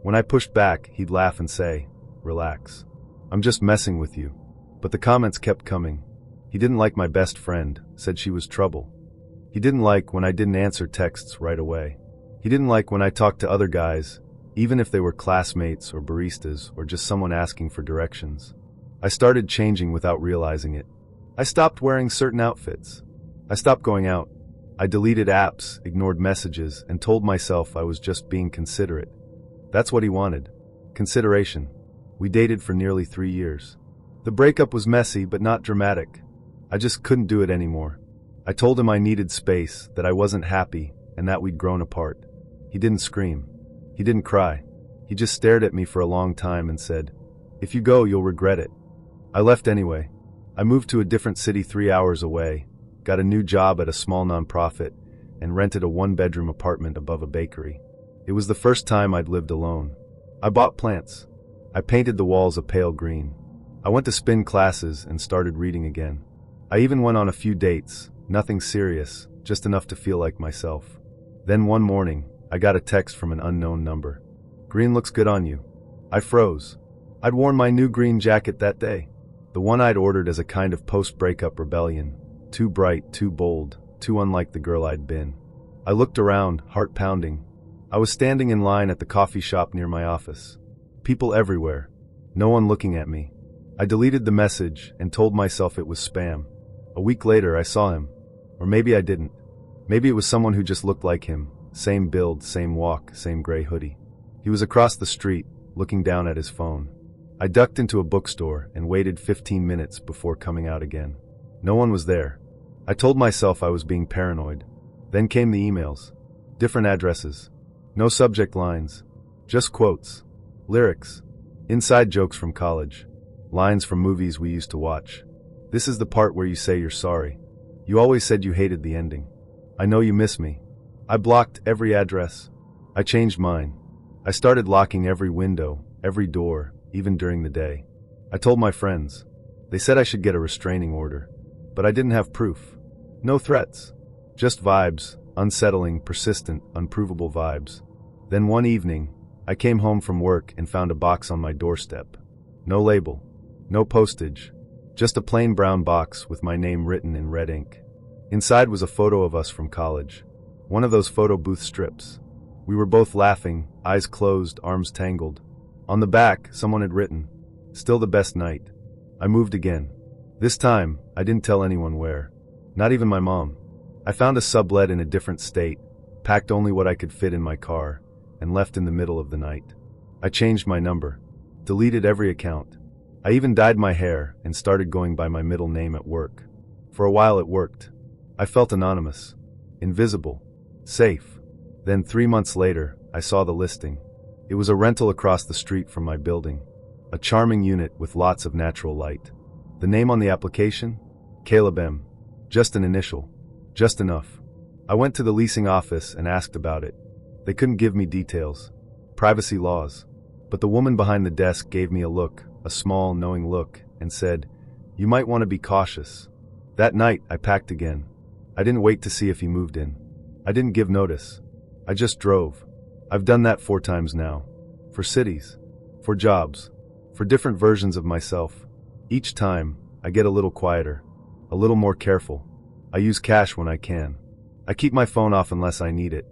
When I pushed back, he'd laugh and say, "Relax. I'm just messing with you." But the comments kept coming. He didn't like my best friend, said she was trouble. He didn't like when I didn't answer texts right away. He didn't like when I talked to other guys, even if they were classmates or baristas or just someone asking for directions. I started changing without realizing it. I stopped wearing certain outfits. I stopped going out. I deleted apps, ignored messages, and told myself I was just being considerate. That's what he wanted. Consideration. We dated for nearly 3 years. The breakup was messy but not dramatic. I just couldn't do it anymore. I told him I needed space, that I wasn't happy, and that we'd grown apart. He didn't scream. He didn't cry. He just stared at me for a long time and said, "If you go, you'll regret it." I left anyway. I moved to a different city 3 hours away, got a new job at a small nonprofit, and rented a 1-bedroom apartment above a bakery. It was the first time I'd lived alone. I bought plants. I painted the walls a pale green. I went to spin classes and started reading again. I even went on a few dates, nothing serious, just enough to feel like myself. Then one morning, I got a text from an unknown number. "Green looks good on you." I froze. I'd worn my new green jacket that day. The one I'd ordered as a kind of post-breakup rebellion. Too bright, too bold, too unlike the girl I'd been. I looked around, heart pounding. I was standing in line at the coffee shop near my office. People everywhere. No one looking at me. I deleted the message and told myself it was spam. A week later, I saw him. Or maybe I didn't. Maybe it was someone who just looked like him. Same build, same walk, same gray hoodie. He was across the street, looking down at his phone. I ducked into a bookstore and waited 15 minutes before coming out again. No one was there. I told myself I was being paranoid. Then came the emails. Different addresses. No subject lines. Just quotes. Lyrics. Inside jokes from college. Lines from movies we used to watch. "This is the part where you say you're sorry. You always said you hated the ending. I know you miss me." I blocked every address. I changed mine. I started locking every window, every door, even during the day. I told my friends. They said I should get a restraining order. But I didn't have proof. No threats. Just vibes, unsettling, persistent, unprovable vibes. Then one evening, I came home from work and found a box on my doorstep. No label. No postage. Just a plain brown box with my name written in red ink. Inside was a photo of us from college. One of those photo booth strips. We were both laughing, eyes closed, arms tangled. On the back, someone had written, "Still the best night." I moved again. This time, I didn't tell anyone where. Not even my mom. I found a sublet in a different state, packed only what I could fit in my car, and left in the middle of the night. I changed my number. Deleted every account. I even dyed my hair and started going by my middle name at work. For a while it worked. I felt anonymous. Invisible. Safe. Then 3 months later, I saw the listing. It was a rental across the street from my building. A charming unit with lots of natural light. The name on the application? Caleb M. Just an initial. Just enough. I went to the leasing office and asked about it. They couldn't give me details. Privacy laws. But the woman behind the desk gave me a look, a small, knowing look, and said, "You might want to be cautious." That night, I packed again. I didn't wait to see if he moved in. I didn't give notice. I just drove. I've done that 4 times now. For cities. For jobs. For different versions of myself. Each time, I get a little quieter. A little more careful. I use cash when I can. I keep my phone off unless I need it.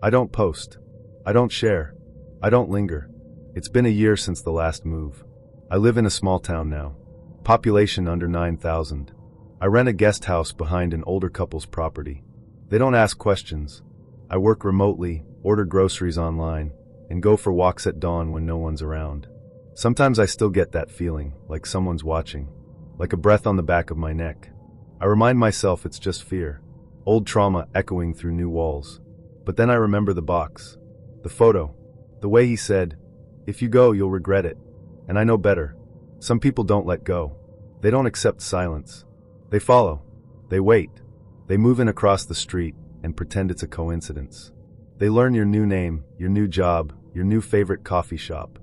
I don't post. I don't share. I don't linger. It's been a year since the last move. I live in a small town now. Population under 9,000. I rent a guest house behind an older couple's property. They don't ask questions. I work remotely, order groceries online, and go for walks at dawn when no one's around. Sometimes I still get that feeling, like someone's watching, like a breath on the back of my neck. I remind myself it's just fear, old trauma echoing through new walls. But then I remember the box, the photo, the way he said, "If you go, you'll regret it." And I know better. Some people don't let go. They don't accept silence. They follow. They wait. They move in across the street and pretend it's a coincidence. They learn your new name, your new job, your new favorite coffee shop.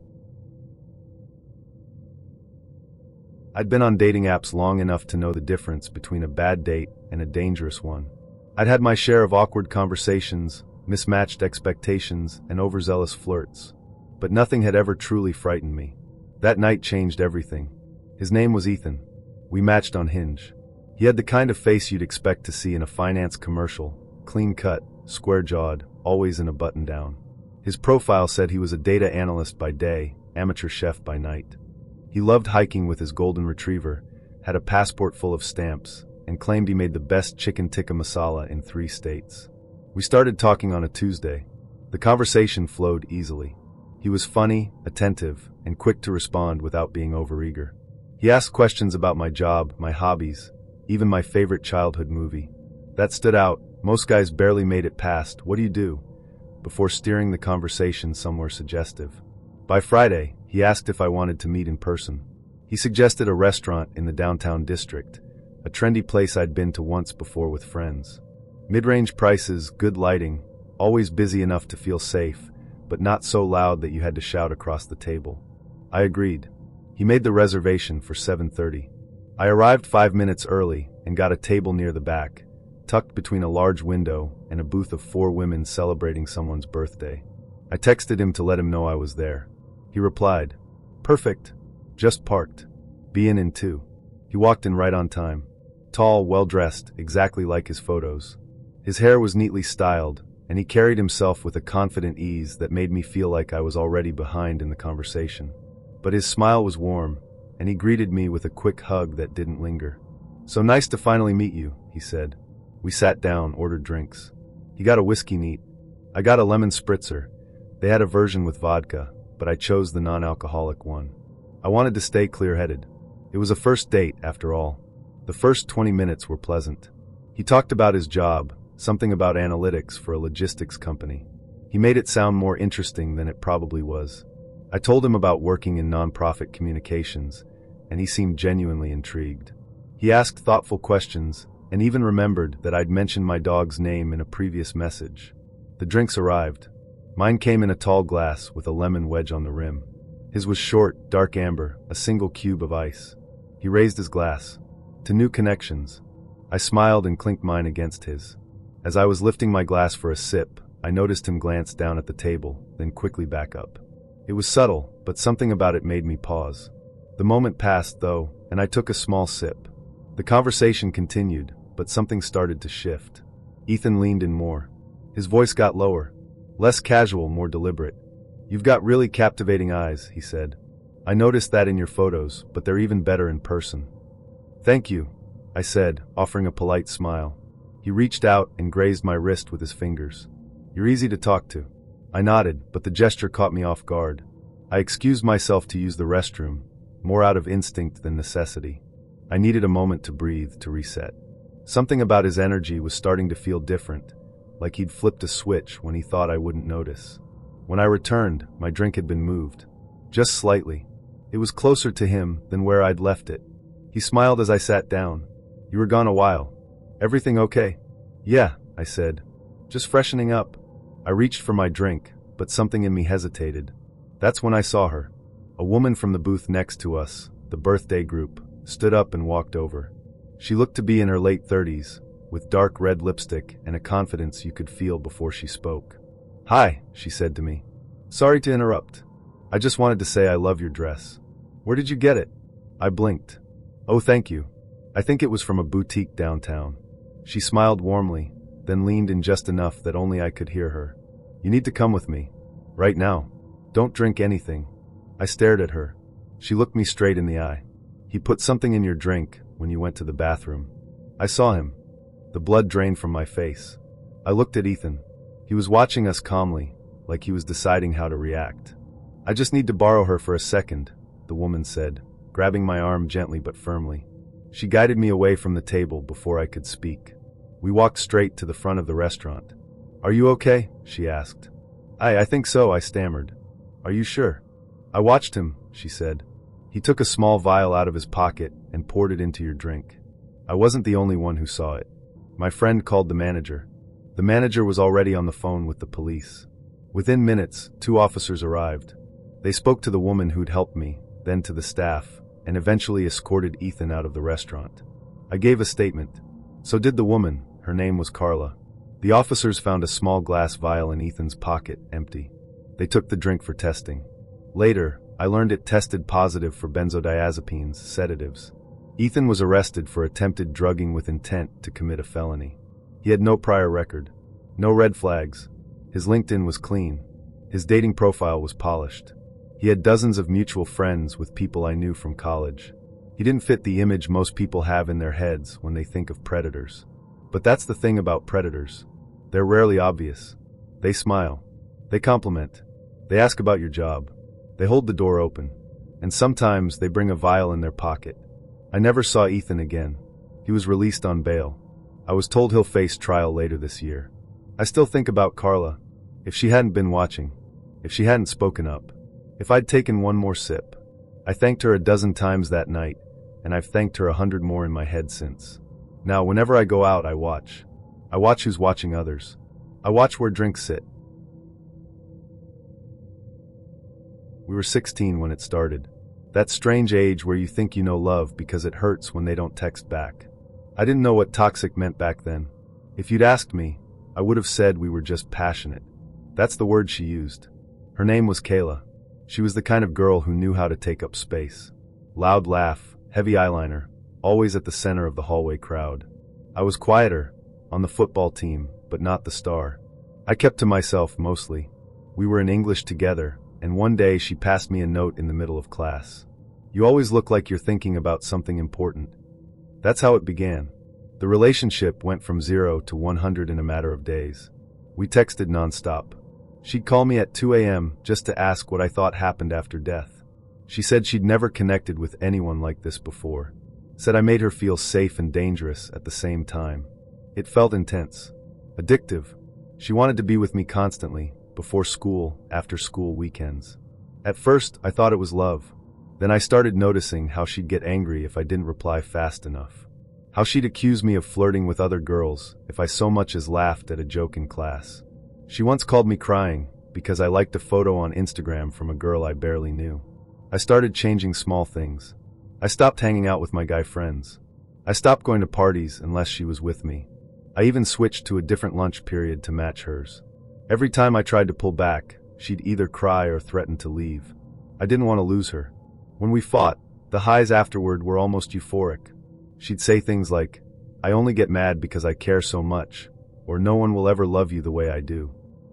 I'd been on dating apps long enough to know the difference between a bad date and a dangerous one. I'd had my share of awkward conversations, mismatched expectations, and overzealous flirts. But nothing had ever truly frightened me. That night changed everything. His name was Ethan. We matched on Hinge. He had the kind of face you'd expect to see in a finance commercial, clean-cut, square-jawed, always in a button-down. His profile said he was a data analyst by day, amateur chef by night. He loved hiking with his golden retriever, had a passport full of stamps, and claimed he made the best chicken tikka masala in 3 states. We started talking on a Tuesday. The conversation flowed easily. He was funny, attentive, and quick to respond without being overeager. He asked questions about my job, my hobbies, even my favorite childhood movie. That stood out. Most guys barely made it past, "What do you do?" before steering the conversation somewhere suggestive. By Friday, he asked if I wanted to meet in person. He suggested a restaurant in the downtown district, a trendy place I'd been to once before with friends. Mid-range prices, good lighting, always busy enough to feel safe, but not so loud that you had to shout across the table. I agreed. He made the reservation for 7:30. I arrived 5 minutes early and got a table near the back, tucked between a large window and a booth of 4 women celebrating someone's birthday. I texted him to let him know I was there. He replied, "Perfect. Just parked. Be in 2. He walked in right on time. Tall, well-dressed, exactly like his photos. His hair was neatly styled, and he carried himself with a confident ease that made me feel like I was already behind in the conversation. But his smile was warm, and he greeted me with a quick hug that didn't linger. "So nice to finally meet you," he said. We sat down, ordered drinks. He got a whiskey neat. I got a lemon spritzer. They had a version with vodka, but I chose the non-alcoholic one. I wanted to stay clear-headed. It was a first date, after all. The first 20 minutes were pleasant. He talked about his job, something about analytics for a logistics company. He made it sound more interesting than it probably was. I told him about working in nonprofit communications, and he seemed genuinely intrigued. He asked thoughtful questions, and even remembered that I'd mentioned my dog's name in a previous message. The drinks arrived. Mine came in a tall glass with a lemon wedge on the rim. His was short, dark amber, a single cube of ice. He raised his glass. To new connections. I smiled and clinked mine against his. As I was lifting my glass for a sip, I noticed him glance down at the table, then quickly back up. It was subtle, but something about it made me pause. The moment passed, though, and I took a small sip. The conversation continued, but something started to shift. Ethan leaned in more. His voice got lower. Less casual, more deliberate. "You've got really captivating eyes," he said. "I noticed that in your photos, but they're even better in person." "Thank you," I said, offering a polite smile. He reached out and grazed my wrist with his fingers. "You're easy to talk to." I nodded, but the gesture caught me off guard. I excused myself to use the restroom, more out of instinct than necessity. I needed a moment to breathe, to reset. Something about his energy was starting to feel different, like he'd flipped a switch when he thought I wouldn't notice. When I returned, my drink had been moved. Just slightly. It was closer to him than where I'd left it. He smiled as I sat down. "You were gone a while. Everything okay?" "Yeah," I said. "Just freshening up." I reached for my drink, but something in me hesitated. That's when I saw her. A woman from the booth next to us, the birthday group, stood up and walked over. She looked to be in her late 30s, with dark red lipstick and a confidence you could feel before she spoke. "Hi," she said to me. "Sorry to interrupt. I just wanted to say I love your dress. Where did you get it?" I blinked. "Oh, thank you. I think it was from a boutique downtown." She smiled warmly, then leaned in just enough that only I could hear her. "You need to come with me. Right now. Don't drink anything." I stared at her. She looked me straight in the eye. "He put something in your drink when you went to the bathroom." I saw him. The blood drained from my face. I looked at Ethan. He was watching us calmly, like he was deciding how to react. "I just need to borrow her for a second," the woman said, grabbing my arm gently but firmly. She guided me away from the table before I could speak. We walked straight to the front of the restaurant. "Are you okay?" she asked. I think so," I stammered. "Are you sure?" "I watched him," she said. "He took a small vial out of his pocket and poured it into your drink." I wasn't the only one who saw it. My friend called the manager. The manager was already on the phone with the police. Within minutes, 2 officers arrived. They spoke to the woman who'd helped me, then to the staff, and eventually escorted Ethan out of the restaurant. I gave a statement. So did the woman. Her name was Carla. The officers found a small glass vial in Ethan's pocket, empty. They took the drink for testing. Later, I learned it tested positive for benzodiazepines, sedatives. Ethan was arrested for attempted drugging with intent to commit a felony. He had no prior record. No red flags. His LinkedIn was clean. His dating profile was polished. He had dozens of mutual friends with people I knew from college. He didn't fit the image most people have in their heads when they think of predators. But that's the thing about predators. They're rarely obvious. They smile. They compliment. They ask about your job. They hold the door open. And sometimes they bring a vial in their pocket. I never saw Ethan again. He was released on bail. I was told he'll face trial later this year. I still think about Carla. If she hadn't been watching. If she hadn't spoken up. If I'd taken one more sip. I thanked her a dozen times that night, and I've thanked her 100 more in my head since. Now, whenever I go out, I watch. I watch who's watching others. I watch where drinks sit. We were 16 when it started. That strange age where you think you know love because it hurts when they don't text back. I didn't know what toxic meant back then. If you'd asked me, I would have said we were just passionate. That's the word she used. Her name was Kayla. She was the kind of girl who knew how to take up space. Loud laugh, heavy eyeliner, always at the center of the hallway crowd. I was quieter, on the football team, but not the star. I kept to myself mostly. We were in English together, and one day she passed me a note in the middle of class. "You always look like you're thinking about something important." That's how it began. The relationship went from 0 to 100 in a matter of days. We texted nonstop. She'd call me at 2 a.m. just to ask what I thought happened after death. She said she'd never connected with anyone like this before. Said I made her feel safe and dangerous at the same time. It felt intense. Addictive. She wanted to be with me constantly, before school, after school weekends. At first, I thought it was love. Then I started noticing how she'd get angry if I didn't reply fast enough. How she'd accuse me of flirting with other girls if I so much as laughed at a joke in class. She once called me crying because I liked a photo on Instagram from a girl I barely knew. I started changing small things. I stopped hanging out with my guy friends. I stopped going to parties unless she was with me. I even switched to a different lunch period to match hers. Every time I tried to pull back, she'd either cry or threaten to leave. I didn't want to lose her. When we fought, the highs afterward were almost euphoric. She'd say things like, "I only get mad because I care so much," or "No one will ever love you the way I do."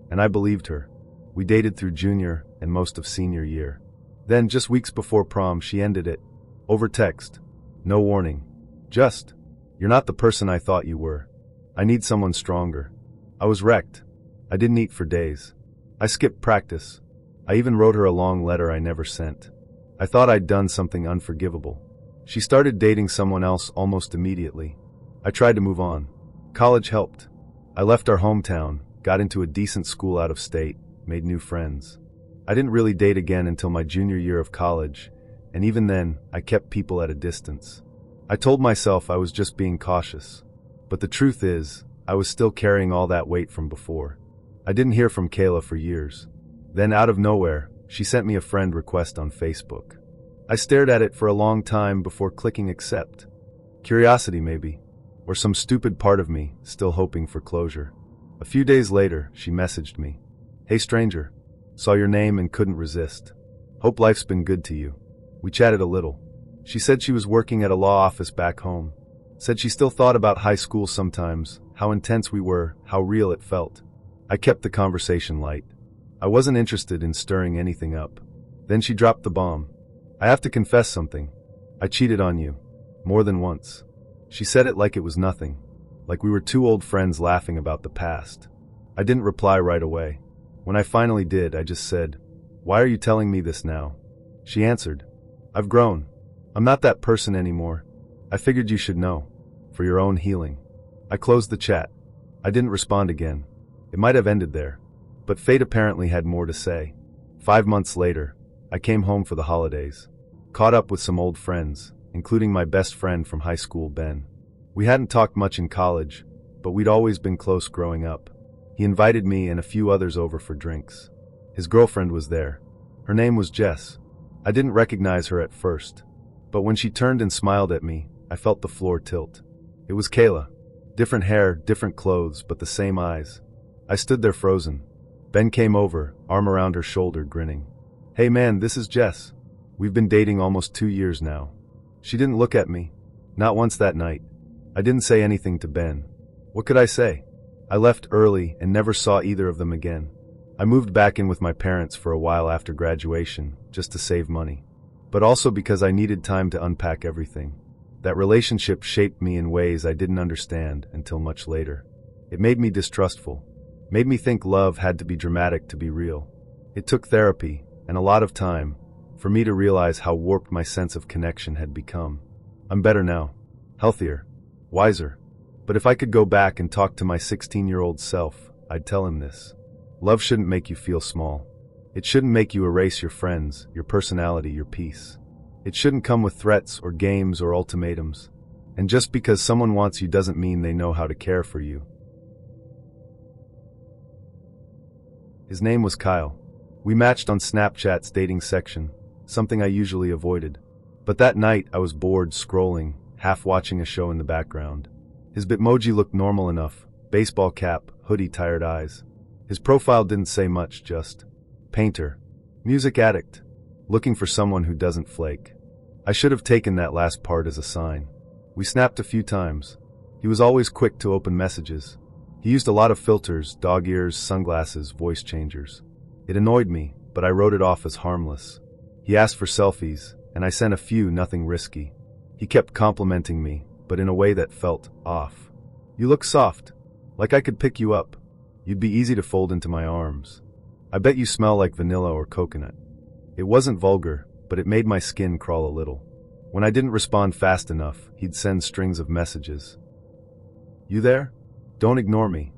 And I believed her. We dated through junior and most of senior year. Then, just weeks before prom, she ended it. Over text. No warning. Just, "You're not the person I thought you were. I need someone stronger." I was wrecked. I didn't eat for days. I skipped practice. I even wrote her a long letter I never sent. I thought I'd done something unforgivable. She started dating someone else almost immediately. I tried to move on. College helped. I left our hometown, got into a decent school out of state, made new friends. I didn't really date again until my junior year of college, and even then, I kept people at a distance. I told myself I was just being cautious. But the truth is, I was still carrying all that weight from before. I didn't hear from Kayla for years. Then, out of nowhere, she sent me a friend request on Facebook. I stared at it for a long time before clicking accept. Curiosity, maybe. Or some stupid part of me, still hoping for closure. A few days later, she messaged me. "Hey stranger. Saw your name and couldn't resist. Hope life's been good to you." We chatted a little. She said she was working at a law office back home. Said she still thought about high school sometimes, how intense we were, how real it felt. I kept the conversation light. I wasn't interested in stirring anything up. Then she dropped the bomb. "I have to confess something. I cheated on you. More than once." She said it like it was nothing. Like we were two old friends laughing about the past. I didn't reply right away. When I finally did, I just said, "Why are you telling me this now?" She answered, "I've grown. I'm not that person anymore. I figured you should know. For your own healing." I closed the chat. I didn't respond again. It might have ended there. But fate apparently had more to say. 5 months later, I came home for the holidays. Caught up with some old friends, including my best friend from high school, Ben. We hadn't talked much in college, but we'd always been close growing up. He invited me and a few others over for drinks. His girlfriend was there. Her name was Jess. I didn't recognize her at first, but when she turned and smiled at me, I felt the floor tilt. It was Kayla. Different hair, different clothes, but the same eyes. I stood there frozen. Ben came over, arm around her shoulder, grinning. "Hey man, this is Jess. We've been dating almost 2 years now." She didn't look at me. Not once that night. I didn't say anything to Ben. What could I say? I left early and never saw either of them again. I moved back in with my parents for a while after graduation, just to save money. But also because I needed time to unpack everything. That relationship shaped me in ways I didn't understand until much later. It made me distrustful. Made me think love had to be dramatic to be real. It took therapy, and a lot of time, for me to realize how warped my sense of connection had become. I'm better now. Healthier. Wiser. But if I could go back and talk to my 16-year-old self, I'd tell him this. Love shouldn't make you feel small. It shouldn't make you erase your friends, your personality, your peace. It shouldn't come with threats or games or ultimatums. And just because someone wants you doesn't mean they know how to care for you. His name was Kyle. We matched on Snapchat's dating section, something I usually avoided. But that night I was bored scrolling, half watching a show in the background. His Bitmoji looked normal enough, baseball cap, hoodie, tired eyes. His profile didn't say much, just painter, music addict, looking for someone who doesn't flake. I should have taken that last part as a sign. We snapped a few times. He was always quick to open messages. He used a lot of filters, dog ears, sunglasses, voice changers. It annoyed me, but I wrote it off as harmless. He asked for selfies, and I sent a few, nothing risky. He kept complimenting me, but in a way that felt off. "You look soft. Like I could pick you up. You'd be easy to fold into my arms. I bet you smell like vanilla or coconut." It wasn't vulgar, but it made my skin crawl a little. When I didn't respond fast enough, he'd send strings of messages. "You there? Don't ignore me."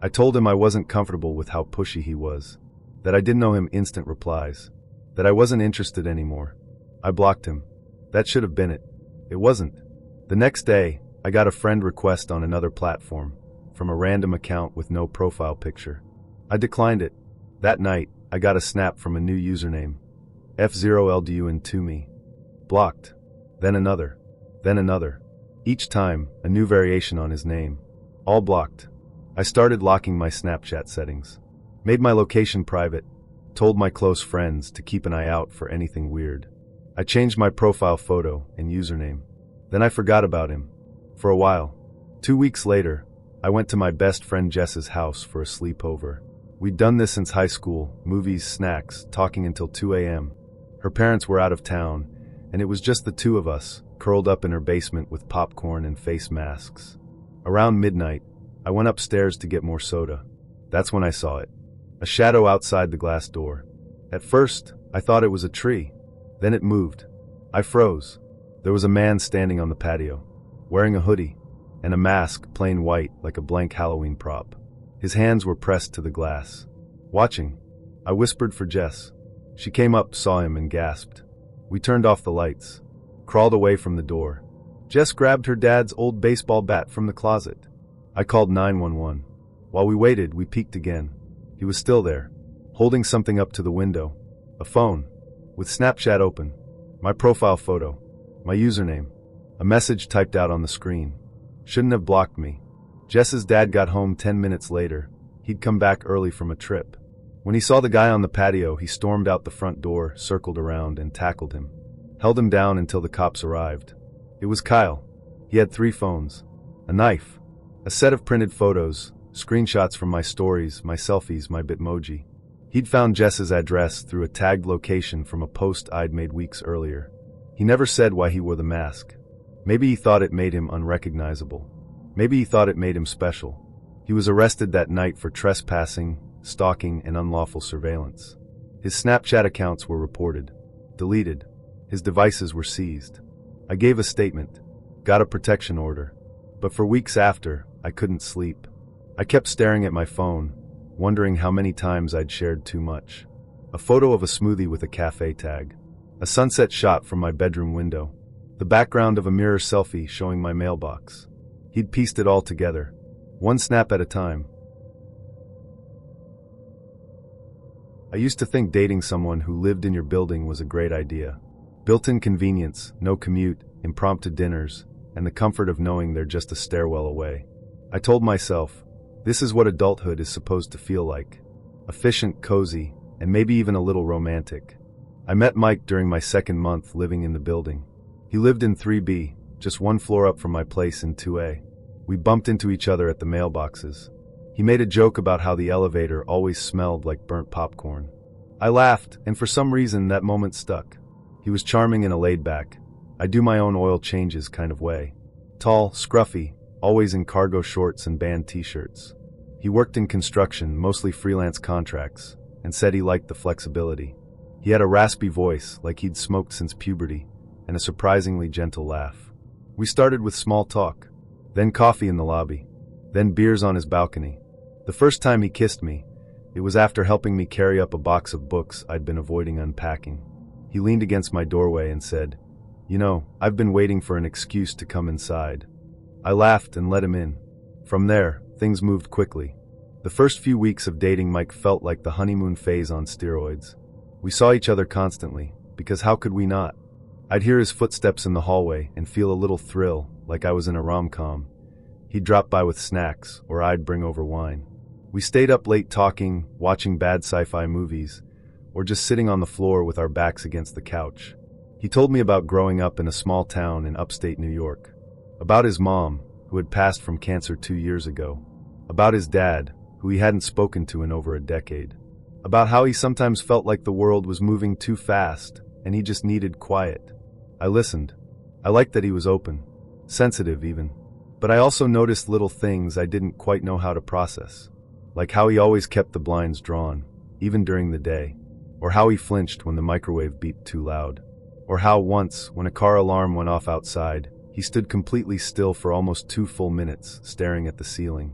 I told him I wasn't comfortable with how pushy he was, that I didn't owe him instant replies, that I wasn't interested anymore. I blocked him. That should have been it. It wasn't. The next day, I got a friend request on another platform, from a random account with no profile picture. I declined it. That night, I got a snap from a new username. F0LDU into me. Blocked. Then another. Then another. Each time, a new variation on his name. All blocked. I started locking my Snapchat settings. Made my location private. Told my close friends to keep an eye out for anything weird. I changed my profile photo and username. Then I forgot about him. For a while. 2 weeks later, I went to my best friend Jess's house for a sleepover. We'd done this since high school, movies, snacks, talking until 2 a.m. Her parents were out of town, and it was just the two of us, curled up in her basement with popcorn and face masks. Around midnight, I went upstairs to get more soda. That's when I saw it. A shadow outside the glass door. At first, I thought it was a tree. Then it moved. I froze. There was a man standing on the patio, wearing a hoodie and a mask, plain white like a blank Halloween prop. His hands were pressed to the glass. Watching. I whispered for Jess. She came up, saw him, and gasped. We turned off the lights. Crawled away from the door. Jess grabbed her dad's old baseball bat from the closet. I called 911. While we waited, we peeked again. He was still there, holding something up to the window. A phone, with Snapchat open. My profile photo. My username. A message typed out on the screen. Shouldn't have blocked me. Jess's dad got home 10 minutes later. He'd come back early from a trip. When he saw the guy on the patio, he stormed out the front door, circled around, and tackled him. Held him down until the cops arrived. It was Kyle. He had 3 phones. A knife. A set of printed photos. Screenshots from my stories, my selfies, my Bitmoji. He'd found Jess's address through a tagged location from a post I'd made weeks earlier. He never said why he wore the mask. Maybe he thought it made him unrecognizable. Maybe he thought it made him special. He was arrested that night for trespassing, stalking, and unlawful surveillance. His Snapchat accounts were reported. Deleted. His devices were seized. I gave a statement. Got a protection order. But for weeks after, I couldn't sleep. I kept staring at my phone, wondering how many times I'd shared too much. A photo of a smoothie with a cafe tag. A sunset shot from my bedroom window. The background of a mirror selfie showing my mailbox. He'd pieced it all together, one snap at a time. I used to think dating someone who lived in your building was a great idea. Built-in convenience, no commute, impromptu dinners, and the comfort of knowing they're just a stairwell away. I told myself, this is what adulthood is supposed to feel like. Efficient, cozy, and maybe even a little romantic. I met Mike during my second month living in the building. He lived in 3B, just one floor up from my place in 2A. We bumped into each other at the mailboxes. He made a joke about how the elevator always smelled like burnt popcorn. I laughed, and for some reason that moment stuck. He was charming in a laid-back, I do my own oil changes kind of way. Tall, scruffy, always in cargo shorts and band t-shirts. He worked in construction, mostly freelance contracts, and said he liked the flexibility. He had a raspy voice, like he'd smoked since puberty, and a surprisingly gentle laugh. We started with small talk, then coffee in the lobby, then beers on his balcony. The first time he kissed me, it was after helping me carry up a box of books I'd been avoiding unpacking. He leaned against my doorway and said, "You know, I've been waiting for an excuse to come inside." I laughed and let him in. From there, things moved quickly. The first few weeks of dating Mike felt like the honeymoon phase on steroids. We saw each other constantly, because how could we not? I'd hear his footsteps in the hallway and feel a little thrill, like I was in a rom-com. He'd drop by with snacks, or I'd bring over wine. We stayed up late talking, watching bad sci-fi movies, or just sitting on the floor with our backs against the couch. He told me about growing up in a small town in upstate New York. About his mom, who had passed from cancer 2 years ago. About his dad, who he hadn't spoken to in over a decade. About how he sometimes felt like the world was moving too fast, and he just needed quiet. I listened. I liked that he was open, sensitive even. But I also noticed little things I didn't quite know how to process. Like how he always kept the blinds drawn, even during the day. Or how he flinched when the microwave beeped too loud. Or how once, when a car alarm went off outside, he stood completely still for almost 2 full minutes, staring at the ceiling.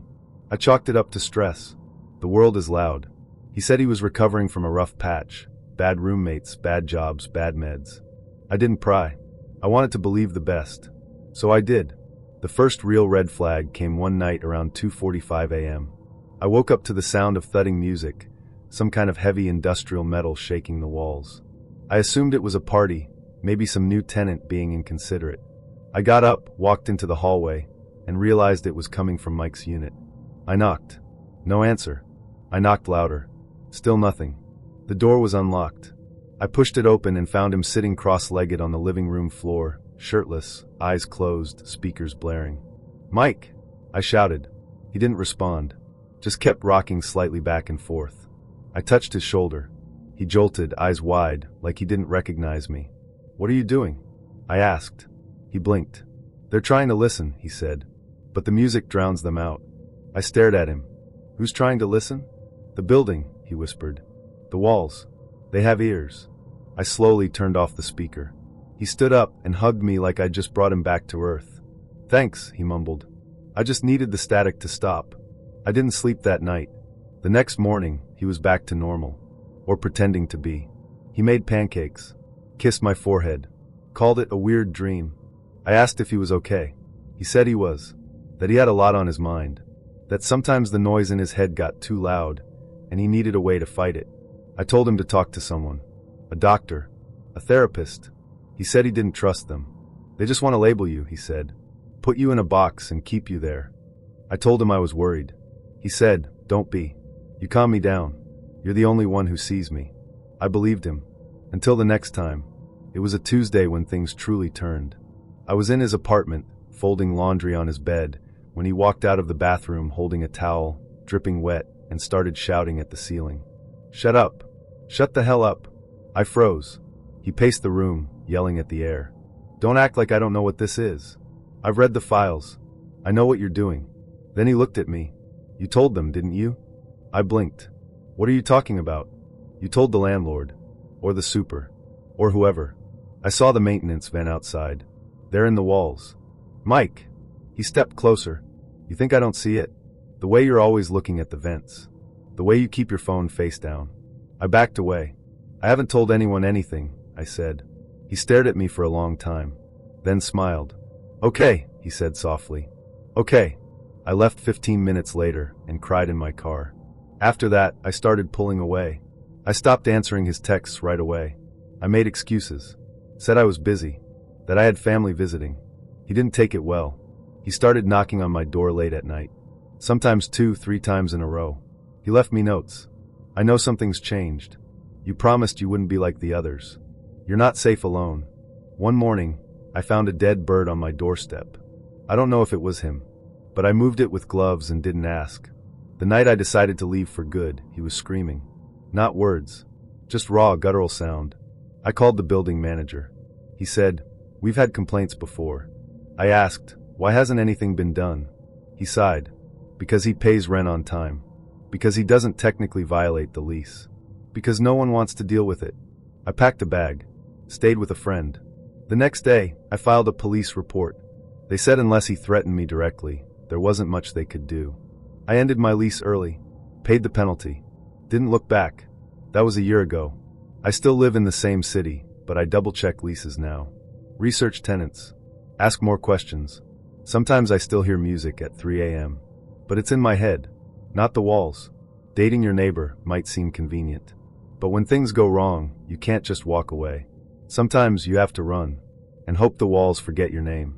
I chalked it up to stress. The world is loud. He said he was recovering from a rough patch. Bad roommates, bad jobs, bad meds. I didn't pry. I wanted to believe the best. So I did. The first real red flag came one night around 2:45 a.m. I woke up to the sound of thudding music, some kind of heavy industrial metal shaking the walls. I assumed it was a party, maybe some new tenant being inconsiderate. I got up, walked into the hallway, and realized it was coming from Mike's unit. I knocked. No answer. I knocked louder. Still nothing. The door was unlocked. I pushed it open and found him sitting cross-legged on the living room floor, shirtless, eyes closed, speakers blaring. "Mike!" I shouted. He didn't respond, just kept rocking slightly back and forth. I touched his shoulder. He jolted, eyes wide, like he didn't recognize me. "What are you doing?" I asked. He blinked. "They're trying to listen," he said. "But the music drowns them out." I stared at him. "Who's trying to listen?" "The building," he whispered. "The walls. They have ears." I slowly turned off the speaker. He stood up and hugged me like I'd just brought him back to earth. "Thanks," he mumbled. "I just needed the static to stop." I didn't sleep that night. The next morning, he was back to normal. Or pretending to be. He made pancakes. Kissed my forehead. Called it a weird dream. I asked if he was okay. He said he was. That he had a lot on his mind. That sometimes the noise in his head got too loud, and he needed a way to fight it. I told him to talk to someone. A doctor. A therapist. He said he didn't trust them. "They just want to label you," he said. "Put you in a box and keep you there." I told him I was worried. He said, "Don't be. You calm me down. You're the only one who sees me." I believed him. Until the next time. It was a Tuesday when things truly turned. I was in his apartment, folding laundry on his bed, when he walked out of the bathroom holding a towel, dripping wet, and started shouting at the ceiling. "Shut up. Shut the hell up." I froze. He paced the room, yelling at the air. "Don't act like I don't know what this is. I've read the files. I know what you're doing." Then he looked at me. "You told them, didn't you?" I blinked. "What are you talking about?" "You told the landlord. Or the super. Or whoever." I saw the maintenance van outside. They're in the walls. "Mike!" He stepped closer. "You think I don't see it? The way you're always looking at the vents. The way you keep your phone face down." I backed away. "I haven't told anyone anything," I said. He stared at me for a long time. Then smiled. "Okay," he said softly. "Okay." I left 15 minutes later and cried in my car. After that, I started pulling away. I stopped answering his texts right away. I made excuses. Said I was busy. That I had family visiting. He didn't take it well. He started knocking on my door late at night. Sometimes 2-3 times in a row. He left me notes. "I know something's changed. You promised you wouldn't be like the others. You're not safe alone." One morning, I found a dead bird on my doorstep. I don't know if it was him, but I moved it with gloves and didn't ask. The night I decided to leave for good, he was screaming. Not words. Just raw, guttural sound. I called the building manager. He said, "We've had complaints before." I asked, "Why hasn't anything been done?" He sighed. "Because he pays rent on time. Because he doesn't technically violate the lease. Because no one wants to deal with it." I packed a bag. Stayed with a friend. The next day, I filed a police report. They said unless he threatened me directly, there wasn't much they could do. I ended my lease early. Paid the penalty. Didn't look back. That was a year ago. I still live in the same city, but I double-check leases now. Research tenants. Ask more questions. Sometimes I still hear music at 3 a.m. But it's in my head, not the walls. Dating your neighbor might seem convenient. But when things go wrong, you can't just walk away. Sometimes you have to run, and hope the walls forget your name.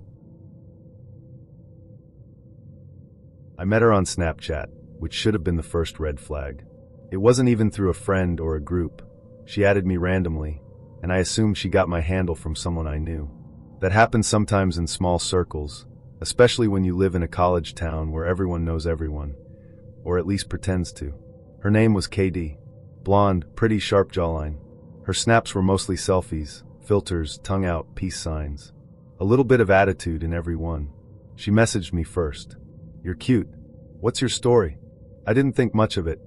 I met her on Snapchat, which should have been the first red flag. It wasn't even through a friend or a group. She added me randomly, and I assumed she got my handle from someone I knew. That happens sometimes in small circles, especially when you live in a college town where everyone knows everyone, or at least pretends to. Her name was KD. Blonde, pretty, sharp jawline. Her snaps were mostly selfies, filters, tongue out, peace signs. A little bit of attitude in every one. She messaged me first. "You're cute. What's your story?" I didn't think much of it.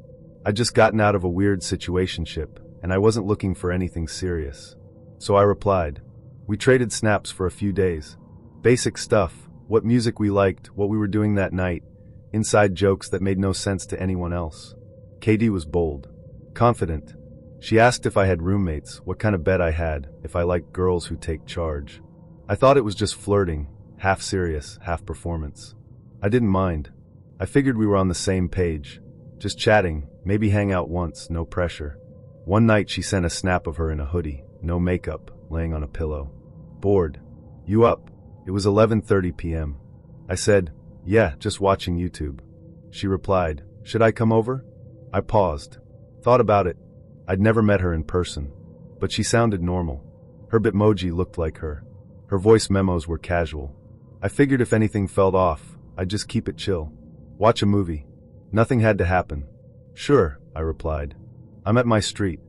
I'd just gotten out of a weird situationship, and I wasn't looking for anything serious. So I replied. We traded snaps for a few days. Basic stuff, what music we liked, what we were doing that night, inside jokes that made no sense to anyone else. KD was bold. Confident. She asked if I had roommates, what kind of bed I had, if I liked girls who take charge. I thought it was just flirting, half serious, half performance. I didn't mind. I figured we were on the same page. Just chatting, maybe hang out once, no pressure. One night she sent a snap of her in a hoodie. no makeup, laying on a pillow. Bored. You up? It was 11:30 p.m. I said, yeah, just watching YouTube. She replied, should I come over? I paused. Thought about it. I'd never met her in person. But she sounded normal. Her Bitmoji looked like her. Her voice memos were casual. I figured if anything felt off, I'd just keep it chill. Watch a movie. Nothing had to happen. Sure, I replied. I'm at my street.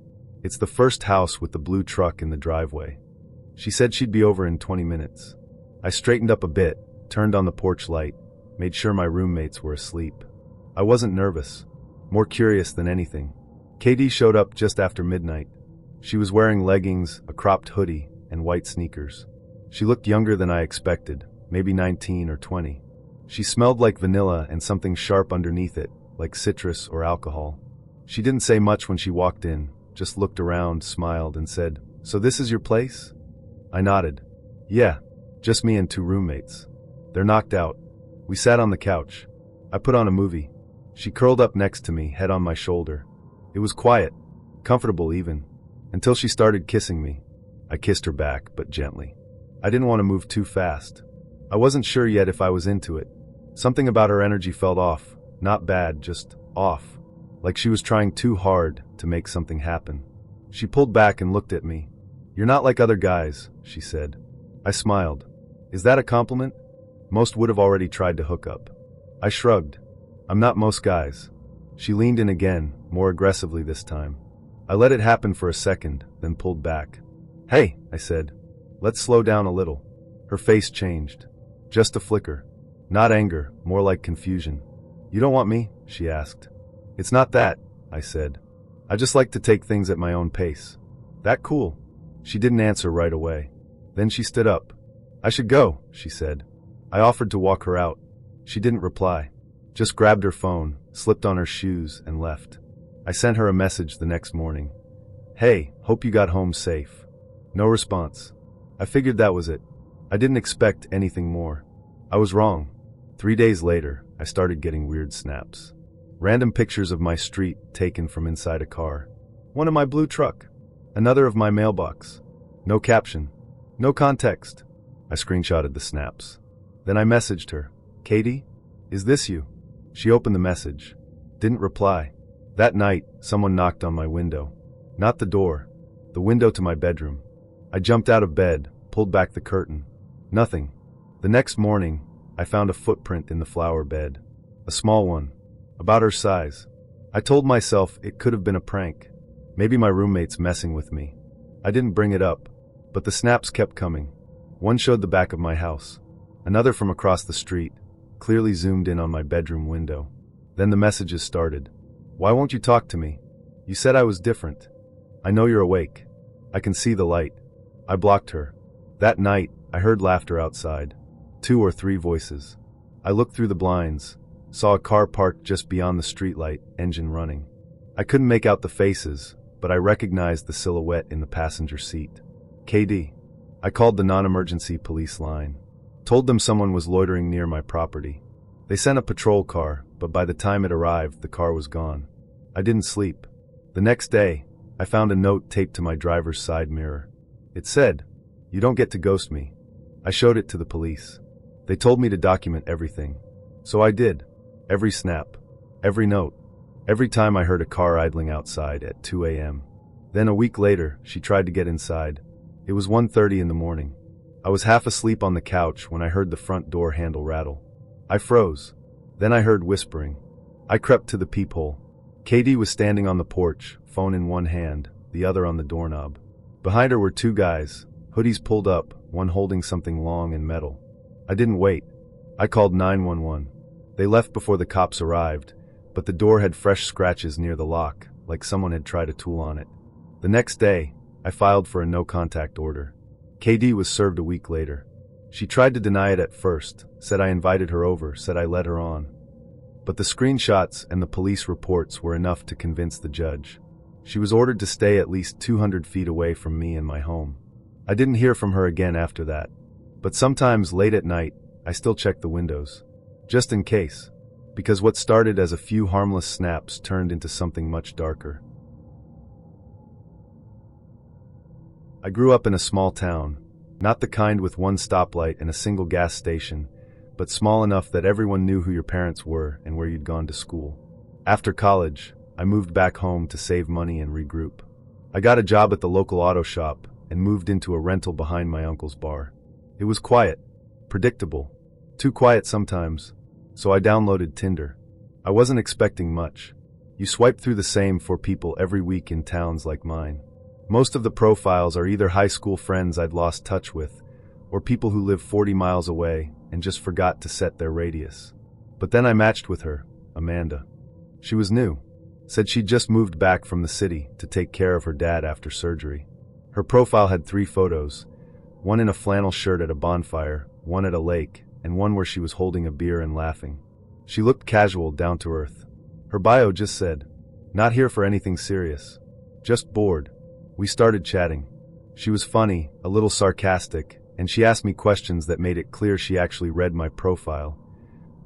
It's the first house with the blue truck in the driveway. She said she'd be over in 20 minutes. I straightened up a bit, turned on the porch light, made sure my roommates were asleep. I wasn't nervous, more curious than anything. KD showed up just after midnight. She was wearing leggings, a cropped hoodie, and white sneakers. She looked younger than I expected, maybe 19 or 20. She smelled like vanilla and something sharp underneath it, like citrus or alcohol. She didn't say much when she walked in, just looked around, smiled, and said, "So this is your place?" I nodded. "Yeah, just me and 2 roommates. They're knocked out." We sat on the couch. I put on a movie. She curled up next to me, head on my shoulder. It was quiet, comfortable even, until she started kissing me. I kissed her back, but gently. I didn't want to move too fast. I wasn't sure yet if I was into it. Something about her energy felt off. Not bad, just off. Like she was trying too hard to make something happen. She pulled back and looked at me. "You're not like other guys," she said. I smiled. "Is that a compliment? Most would have already tried to hook up." I shrugged. "I'm not most guys." She leaned in again, more aggressively this time. I let it happen for a second, then pulled back. "Hey," I said. "Let's slow down a little." Her face changed. Just a flicker. Not anger, more like confusion. "You don't want me?" she asked. "It's not that," I said. "I just like to take things at my own pace." "That cool?" She didn't answer right away. Then she stood up. "I should go," she said. I offered to walk her out. She didn't reply. Just grabbed her phone, slipped on her shoes, and left. I sent her a message the next morning. "Hey, hope you got home safe." No response. I figured that was it. I didn't expect anything more. I was wrong. 3 days later, I started getting weird snaps. Random pictures of my street taken from inside a car. One of my blue truck. Another of my mailbox. No caption. No context. I screenshotted the snaps. Then I messaged her. "Katie? Is this you?" She opened the message. Didn't reply. That night, someone knocked on my window. Not the door. The window to my bedroom. I jumped out of bed, pulled back the curtain. Nothing. The next morning, I found a footprint in the flower bed. A small one. About her size. I told myself it could have been a prank. Maybe my roommate's messing with me. I didn't bring it up. But the snaps kept coming. One showed the back of my house. Another from across the street, clearly zoomed in on my bedroom window. Then the messages started. "Why won't you talk to me? You said I was different. I know you're awake. I can see the light." I blocked her. That night, I heard laughter outside. 2 or 3 voices. I looked through the blinds, saw a car parked just beyond the streetlight, engine running. I couldn't make out the faces, but I recognized the silhouette in the passenger seat. KD. I called the non-emergency police line. Told them someone was loitering near my property. They sent a patrol car, but by the time it arrived, the car was gone. I didn't sleep. The next day, I found a note taped to my driver's side mirror. It said, "You don't get to ghost me." I showed it to the police. They told me to document everything. So I did. Every snap. Every note. Every time I heard a car idling outside at 2 a.m. Then a week later, she tried to get inside. It was 1:30 in the morning. I was half asleep on the couch when I heard the front door handle rattle. I froze. Then I heard whispering. I crept to the peephole. Katie was standing on the porch, phone in one hand, the other on the doorknob. Behind her were 2 guys, hoodies pulled up, one holding something long and metal. I didn't wait. I called 911. They left before the cops arrived, but the door had fresh scratches near the lock, like someone had tried a tool on it. The next day, I filed for a no-contact order. KD was served a week later. She tried to deny it at first, said I invited her over, said I led her on. But the screenshots and the police reports were enough to convince the judge. She was ordered to stay at least 200 feet away from me and my home. I didn't hear from her again after that. But sometimes late at night, I still check the windows. Just in case. Because what started as a few harmless snaps turned into something much darker. I grew up in a small town, not the kind with one stoplight and a single gas station, but small enough that everyone knew who your parents were and where you'd gone to school. After college, I moved back home to save money and regroup. I got a job at the local auto shop and moved into a rental behind my uncle's bar. It was quiet, predictable, too quiet sometimes, so I downloaded Tinder. I wasn't expecting much. You swipe through the same four people every week in towns like mine. Most of the profiles are either high school friends I'd lost touch with, or people who live 40 miles away and just forgot to set their radius. But then I matched with her, Amanda. She was new. Said she'd just moved back from the city to take care of her dad after surgery. Her profile had 3 photos, one in a flannel shirt at a bonfire, one at a lake, and one where she was holding a beer and laughing. She looked casual, down to earth. Her bio just said, "Not here for anything serious. Just bored." We started chatting. She was funny, a little sarcastic, and she asked me questions that made it clear she actually read my profile,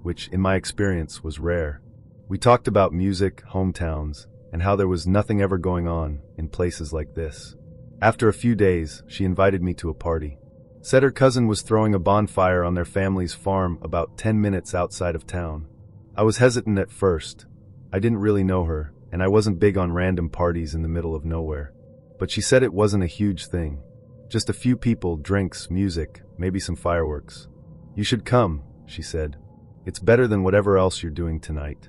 which, in my experience, was rare. We talked about music, hometowns, and how there was nothing ever going on in places like this. After a few days, she invited me to a party. Said her cousin was throwing a bonfire on their family's farm about 10 minutes outside of town. I was hesitant at first. I didn't really know her, and I wasn't big on random parties in the middle of nowhere. But she said it wasn't a huge thing. Just a few people, drinks, music, maybe some fireworks. "You should come," she said. "It's better than whatever else you're doing tonight."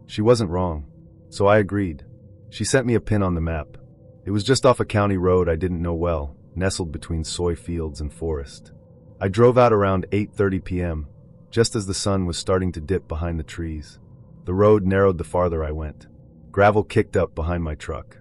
She wasn't wrong. So I agreed. She sent me a pin on the map. It was just off a county road I didn't know well, nestled between soy fields and forest. I drove out around 8:30 p.m., just as the sun was starting to dip behind the trees. The road narrowed the farther I went. Gravel kicked up behind my truck.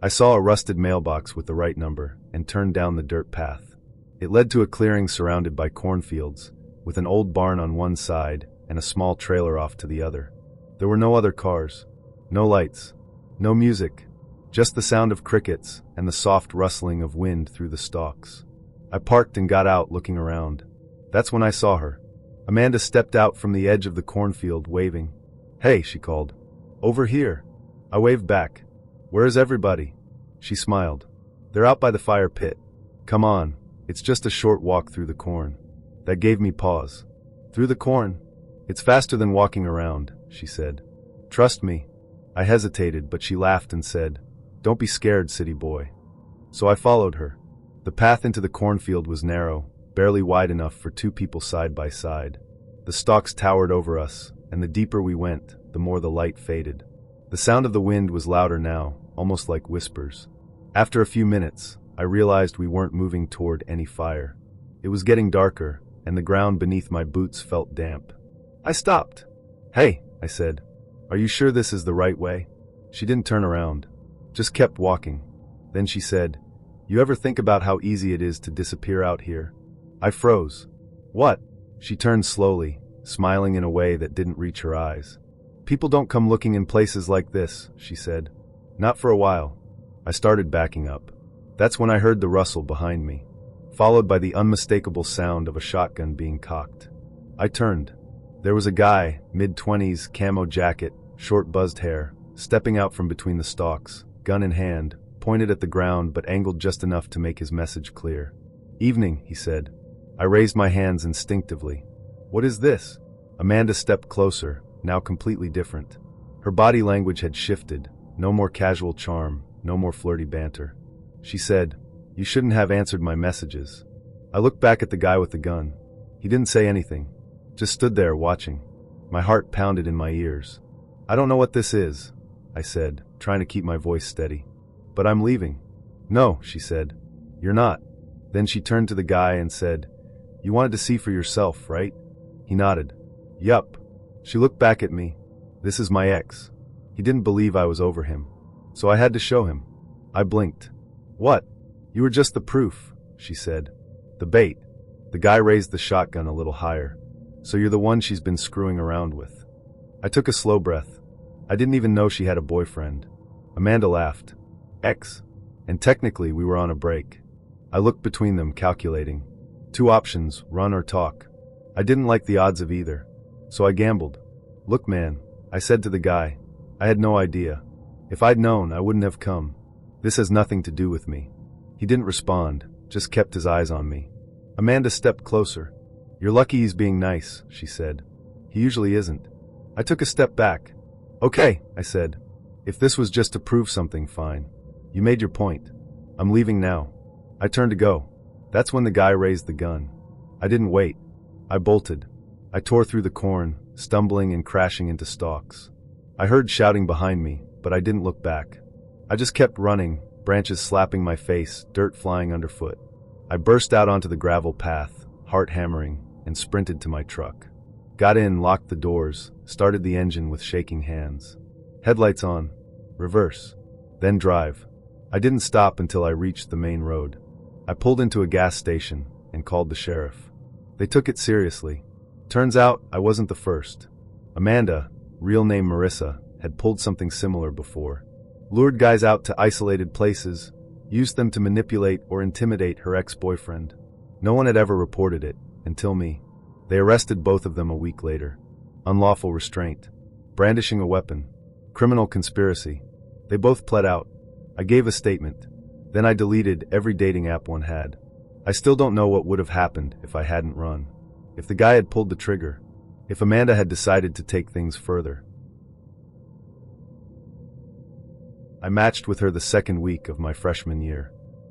I saw a rusted mailbox with the right number and turned down the dirt path. It led to a clearing surrounded by cornfields, with an old barn on one side and a small trailer off to the other. There were no other cars, no lights, no music, just the sound of crickets and the soft rustling of wind through the stalks. I parked and got out, looking around. That's when I saw her. Amanda stepped out from the edge of the cornfield, waving. "Hey," she called. "Over here." I waved back. "Where's everybody?" She smiled. "They're out by the fire pit. Come on, it's just a short walk through the corn." That gave me pause. "Through the corn? It's faster than walking around," she said. "Trust me." I hesitated, but she laughed and said, "Don't be scared, city boy." So I followed her. The path into the cornfield was narrow, barely wide enough for 2 people side by side. The stalks towered over us, and the deeper we went, the more the light faded. The sound of the wind was louder now, almost like whispers. After a few minutes, I realized we weren't moving toward any fire. It was getting darker, and the ground beneath my boots felt damp. I stopped. "Hey," I said, "are you sure this is the right way?" She didn't turn around, just kept walking. Then she said, "You ever think about how easy it is to disappear out here?" I froze. "What?" She turned slowly, smiling in a way that didn't reach her eyes. "People don't come looking in places like this," she said. "Not for a while." I started backing up. That's when I heard the rustle behind me, followed by the unmistakable sound of a shotgun being cocked. I turned. There was a guy, mid-20s, camo jacket, short buzzed hair, stepping out from between the stalks, gun in hand, pointed at the ground but angled just enough to make his message clear. "Evening," he said. I raised my hands instinctively. "What is this?" Amanda stepped closer, now completely different. Her body language had shifted, no more casual charm, no more flirty banter. She said, "You shouldn't have answered my messages." I looked back at the guy with the gun. He didn't say anything, just stood there watching. My heart pounded in my ears. "I don't know what this is," I said, trying to keep my voice steady. "But I'm leaving." "No," she said. "You're not." Then she turned to the guy and said, "You wanted to see for yourself, right?" He nodded. "Yup." She looked back at me. "This is my ex." He didn't believe I was over him, so I had to show him. I blinked. "What?" "You were just the proof," she said. "The bait." The guy raised the shotgun a little higher. "So you're the one she's been screwing around with." I took a slow breath. I didn't even know she had a boyfriend. Amanda laughed. "Ex." And technically we were on a break. I looked between them, calculating. 2 options, run or talk. I didn't like the odds of either, so I gambled. "Look, man," I said to the guy, "I had no idea. If I'd known, I wouldn't have come. This has nothing to do with me." He didn't respond, just kept his eyes on me. Amanda stepped closer. "You're lucky he's being nice," she said. "He usually isn't." I took a step back. "Okay," I said. "If this was just to prove something, fine. You made your point. I'm leaving now." I turned to go. That's when the guy raised the gun. I didn't wait. I bolted. I tore through the corn, stumbling and crashing into stalks. I heard shouting behind me, but I didn't look back. I just kept running, branches slapping my face, dirt flying underfoot. I burst out onto the gravel path, heart hammering, and sprinted to my truck. Got in, locked the doors, started the engine with shaking hands. Headlights on. Reverse. Then drive. I didn't stop until I reached the main road. I pulled into a gas station and called the sheriff. They took it seriously. Turns out I wasn't the first. Amanda, real name Marissa, had pulled something similar before. Lured guys out to isolated places, used them to manipulate or intimidate her ex-boyfriend. No one had ever reported it, until me. They arrested both of them a week later. Unlawful restraint. Brandishing a weapon. Criminal conspiracy. They both pled out. I gave a statement. Then I deleted every dating app one had. I still don't know what would have happened if I hadn't run. If the guy had pulled the trigger. If Amanda had decided to take things further. I matched with her the second week of my freshman year.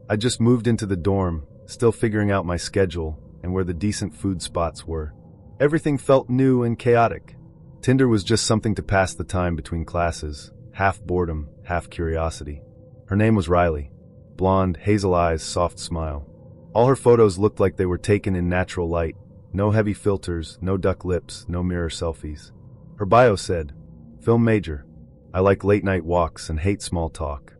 I just moved into the dorm, still figuring out my schedule and where the decent food spots were. Everything felt new and chaotic. Tinder was just something to pass the time between classes, half boredom, half curiosity. Her name was Riley. Blonde, hazel eyes, soft smile. All her photos looked like they were taken in natural light. No heavy filters, no duck lips, no mirror selfies. Her bio said, "Film major. I like late night walks and hate small talk."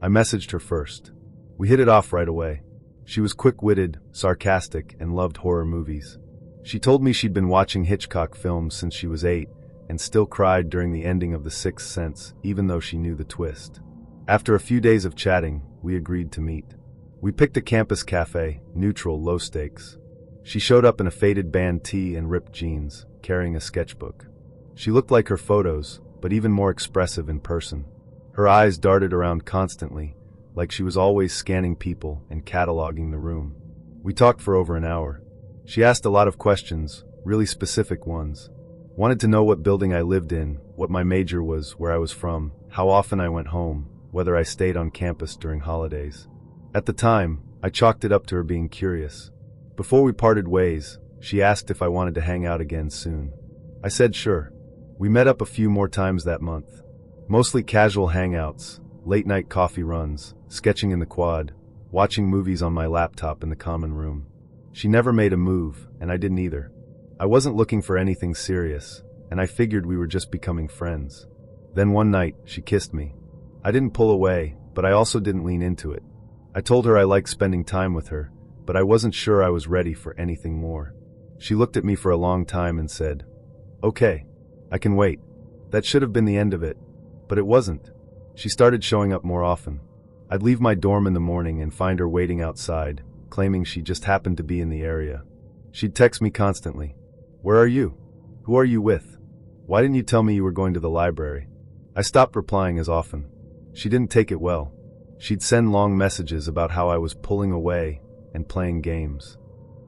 I messaged her first. We hit it off right away. She was quick-witted, sarcastic, and loved horror movies. She told me she'd been watching Hitchcock films since she was 8 and still cried during the ending of The Sixth Sense, even though she knew the twist. After a few days of chatting, we agreed to meet. We picked a campus cafe, neutral, low stakes. She showed up in a faded band tee and ripped jeans, carrying a sketchbook. She looked like her photos, but even more expressive in person. Her eyes darted around constantly, like she was always scanning people and cataloging the room. We talked for over an hour. She asked a lot of questions, really specific ones. Wanted to know what building I lived in, what my major was, where I was from, how often I went home, whether I stayed on campus during holidays. At the time, I chalked it up to her being curious. Before we parted ways, she asked if I wanted to hang out again soon. I said sure. We met up a few more times that month. Mostly casual hangouts, late-night coffee runs, sketching in the quad, watching movies on my laptop in the common room. She never made a move, and I didn't either. I wasn't looking for anything serious, and I figured we were just becoming friends. Then one night, she kissed me. I didn't pull away, but I also didn't lean into it. I told her I liked spending time with her, but I wasn't sure I was ready for anything more. She looked at me for a long time and said, "Okay, I can wait." That should have been the end of it, but it wasn't. She started showing up more often. I'd leave my dorm in the morning and find her waiting outside, claiming she just happened to be in the area. She'd text me constantly. "Where are you? Who are you with? Why didn't you tell me you were going to the library?" I stopped replying as often. She didn't take it well. She'd send long messages about how I was pulling away and playing games.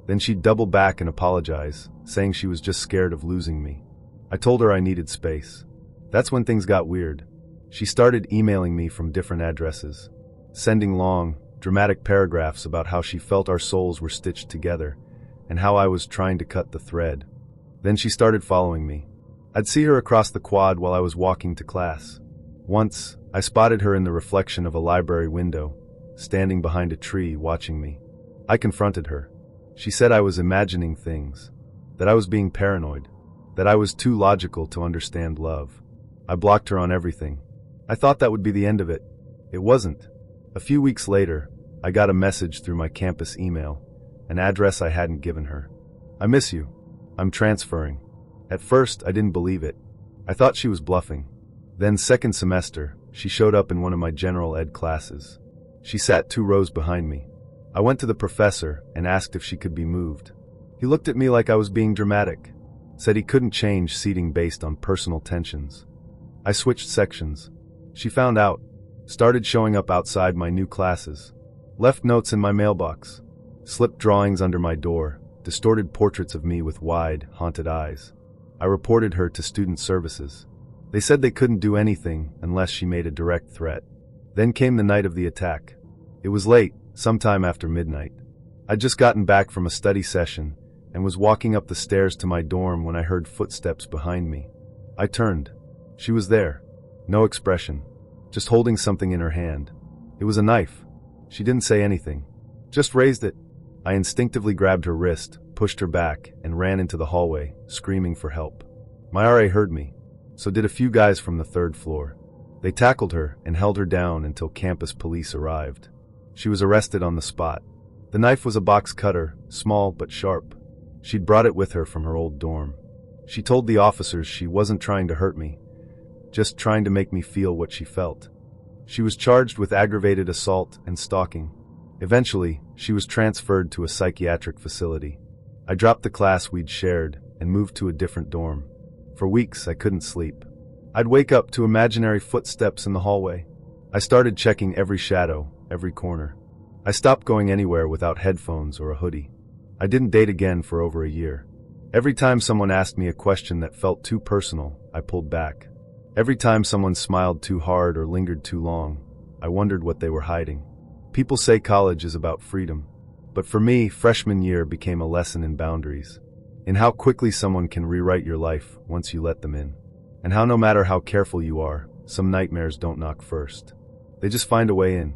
Then she'd double back and apologize, saying she was just scared of losing me. I told her I needed space. That's when things got weird. She started emailing me from different addresses, sending long, dramatic paragraphs about how she felt our souls were stitched together and how I was trying to cut the thread. Then she started following me. I'd see her across the quad while I was walking to class. Once, I spotted her in the reflection of a library window, standing behind a tree watching me. I confronted her. She said I was imagining things, that I was being paranoid, that I was too logical to understand love. I blocked her on everything. I thought that would be the end of it. It wasn't. A few weeks later, I got a message through my campus email, an address I hadn't given her. "I miss you. I'm transferring." At first, I didn't believe it. I thought she was bluffing. Then second semester, she showed up in one of my general ed classes. She sat 2 rows behind me. I went to the professor and asked if she could be moved. He looked at me like I was being dramatic, said he couldn't change seating based on personal tensions. I switched sections. She found out, started showing up outside my new classes. Left notes in my mailbox. Slipped drawings under my door. Distorted portraits of me with wide, haunted eyes. I reported her to student services. They said they couldn't do anything unless she made a direct threat. Then came the night of the attack. It was late, sometime after midnight. I'd just gotten back from a study session and was walking up the stairs to my dorm when I heard footsteps behind me. I turned. She was there. No expression. Just holding something in her hand. It was a knife. She didn't say anything. Just raised it. I instinctively grabbed her wrist, pushed her back, and ran into the hallway, screaming for help. My RA heard me. So did a few guys from the third floor. They tackled her and held her down until campus police arrived. She was arrested on the spot. The knife was a box cutter, small but sharp. She'd brought it with her from her old dorm. She told the officers she wasn't trying to hurt me, just trying to make me feel what she felt. She was charged with aggravated assault and stalking. Eventually, she was transferred to a psychiatric facility. I dropped the class we'd shared and moved to a different dorm. For weeks, I couldn't sleep. I'd wake up to imaginary footsteps in the hallway. I started checking every shadow, every corner. I stopped going anywhere without headphones or a hoodie. I didn't date again for over a year. Every time someone asked me a question that felt too personal, I pulled back. Every time someone smiled too hard or lingered too long, I wondered what they were hiding. People say college is about freedom, but for me, freshman year became a lesson in boundaries, in how quickly someone can rewrite your life once you let them in, and how no matter how careful you are, some nightmares don't knock first. They just find a way in.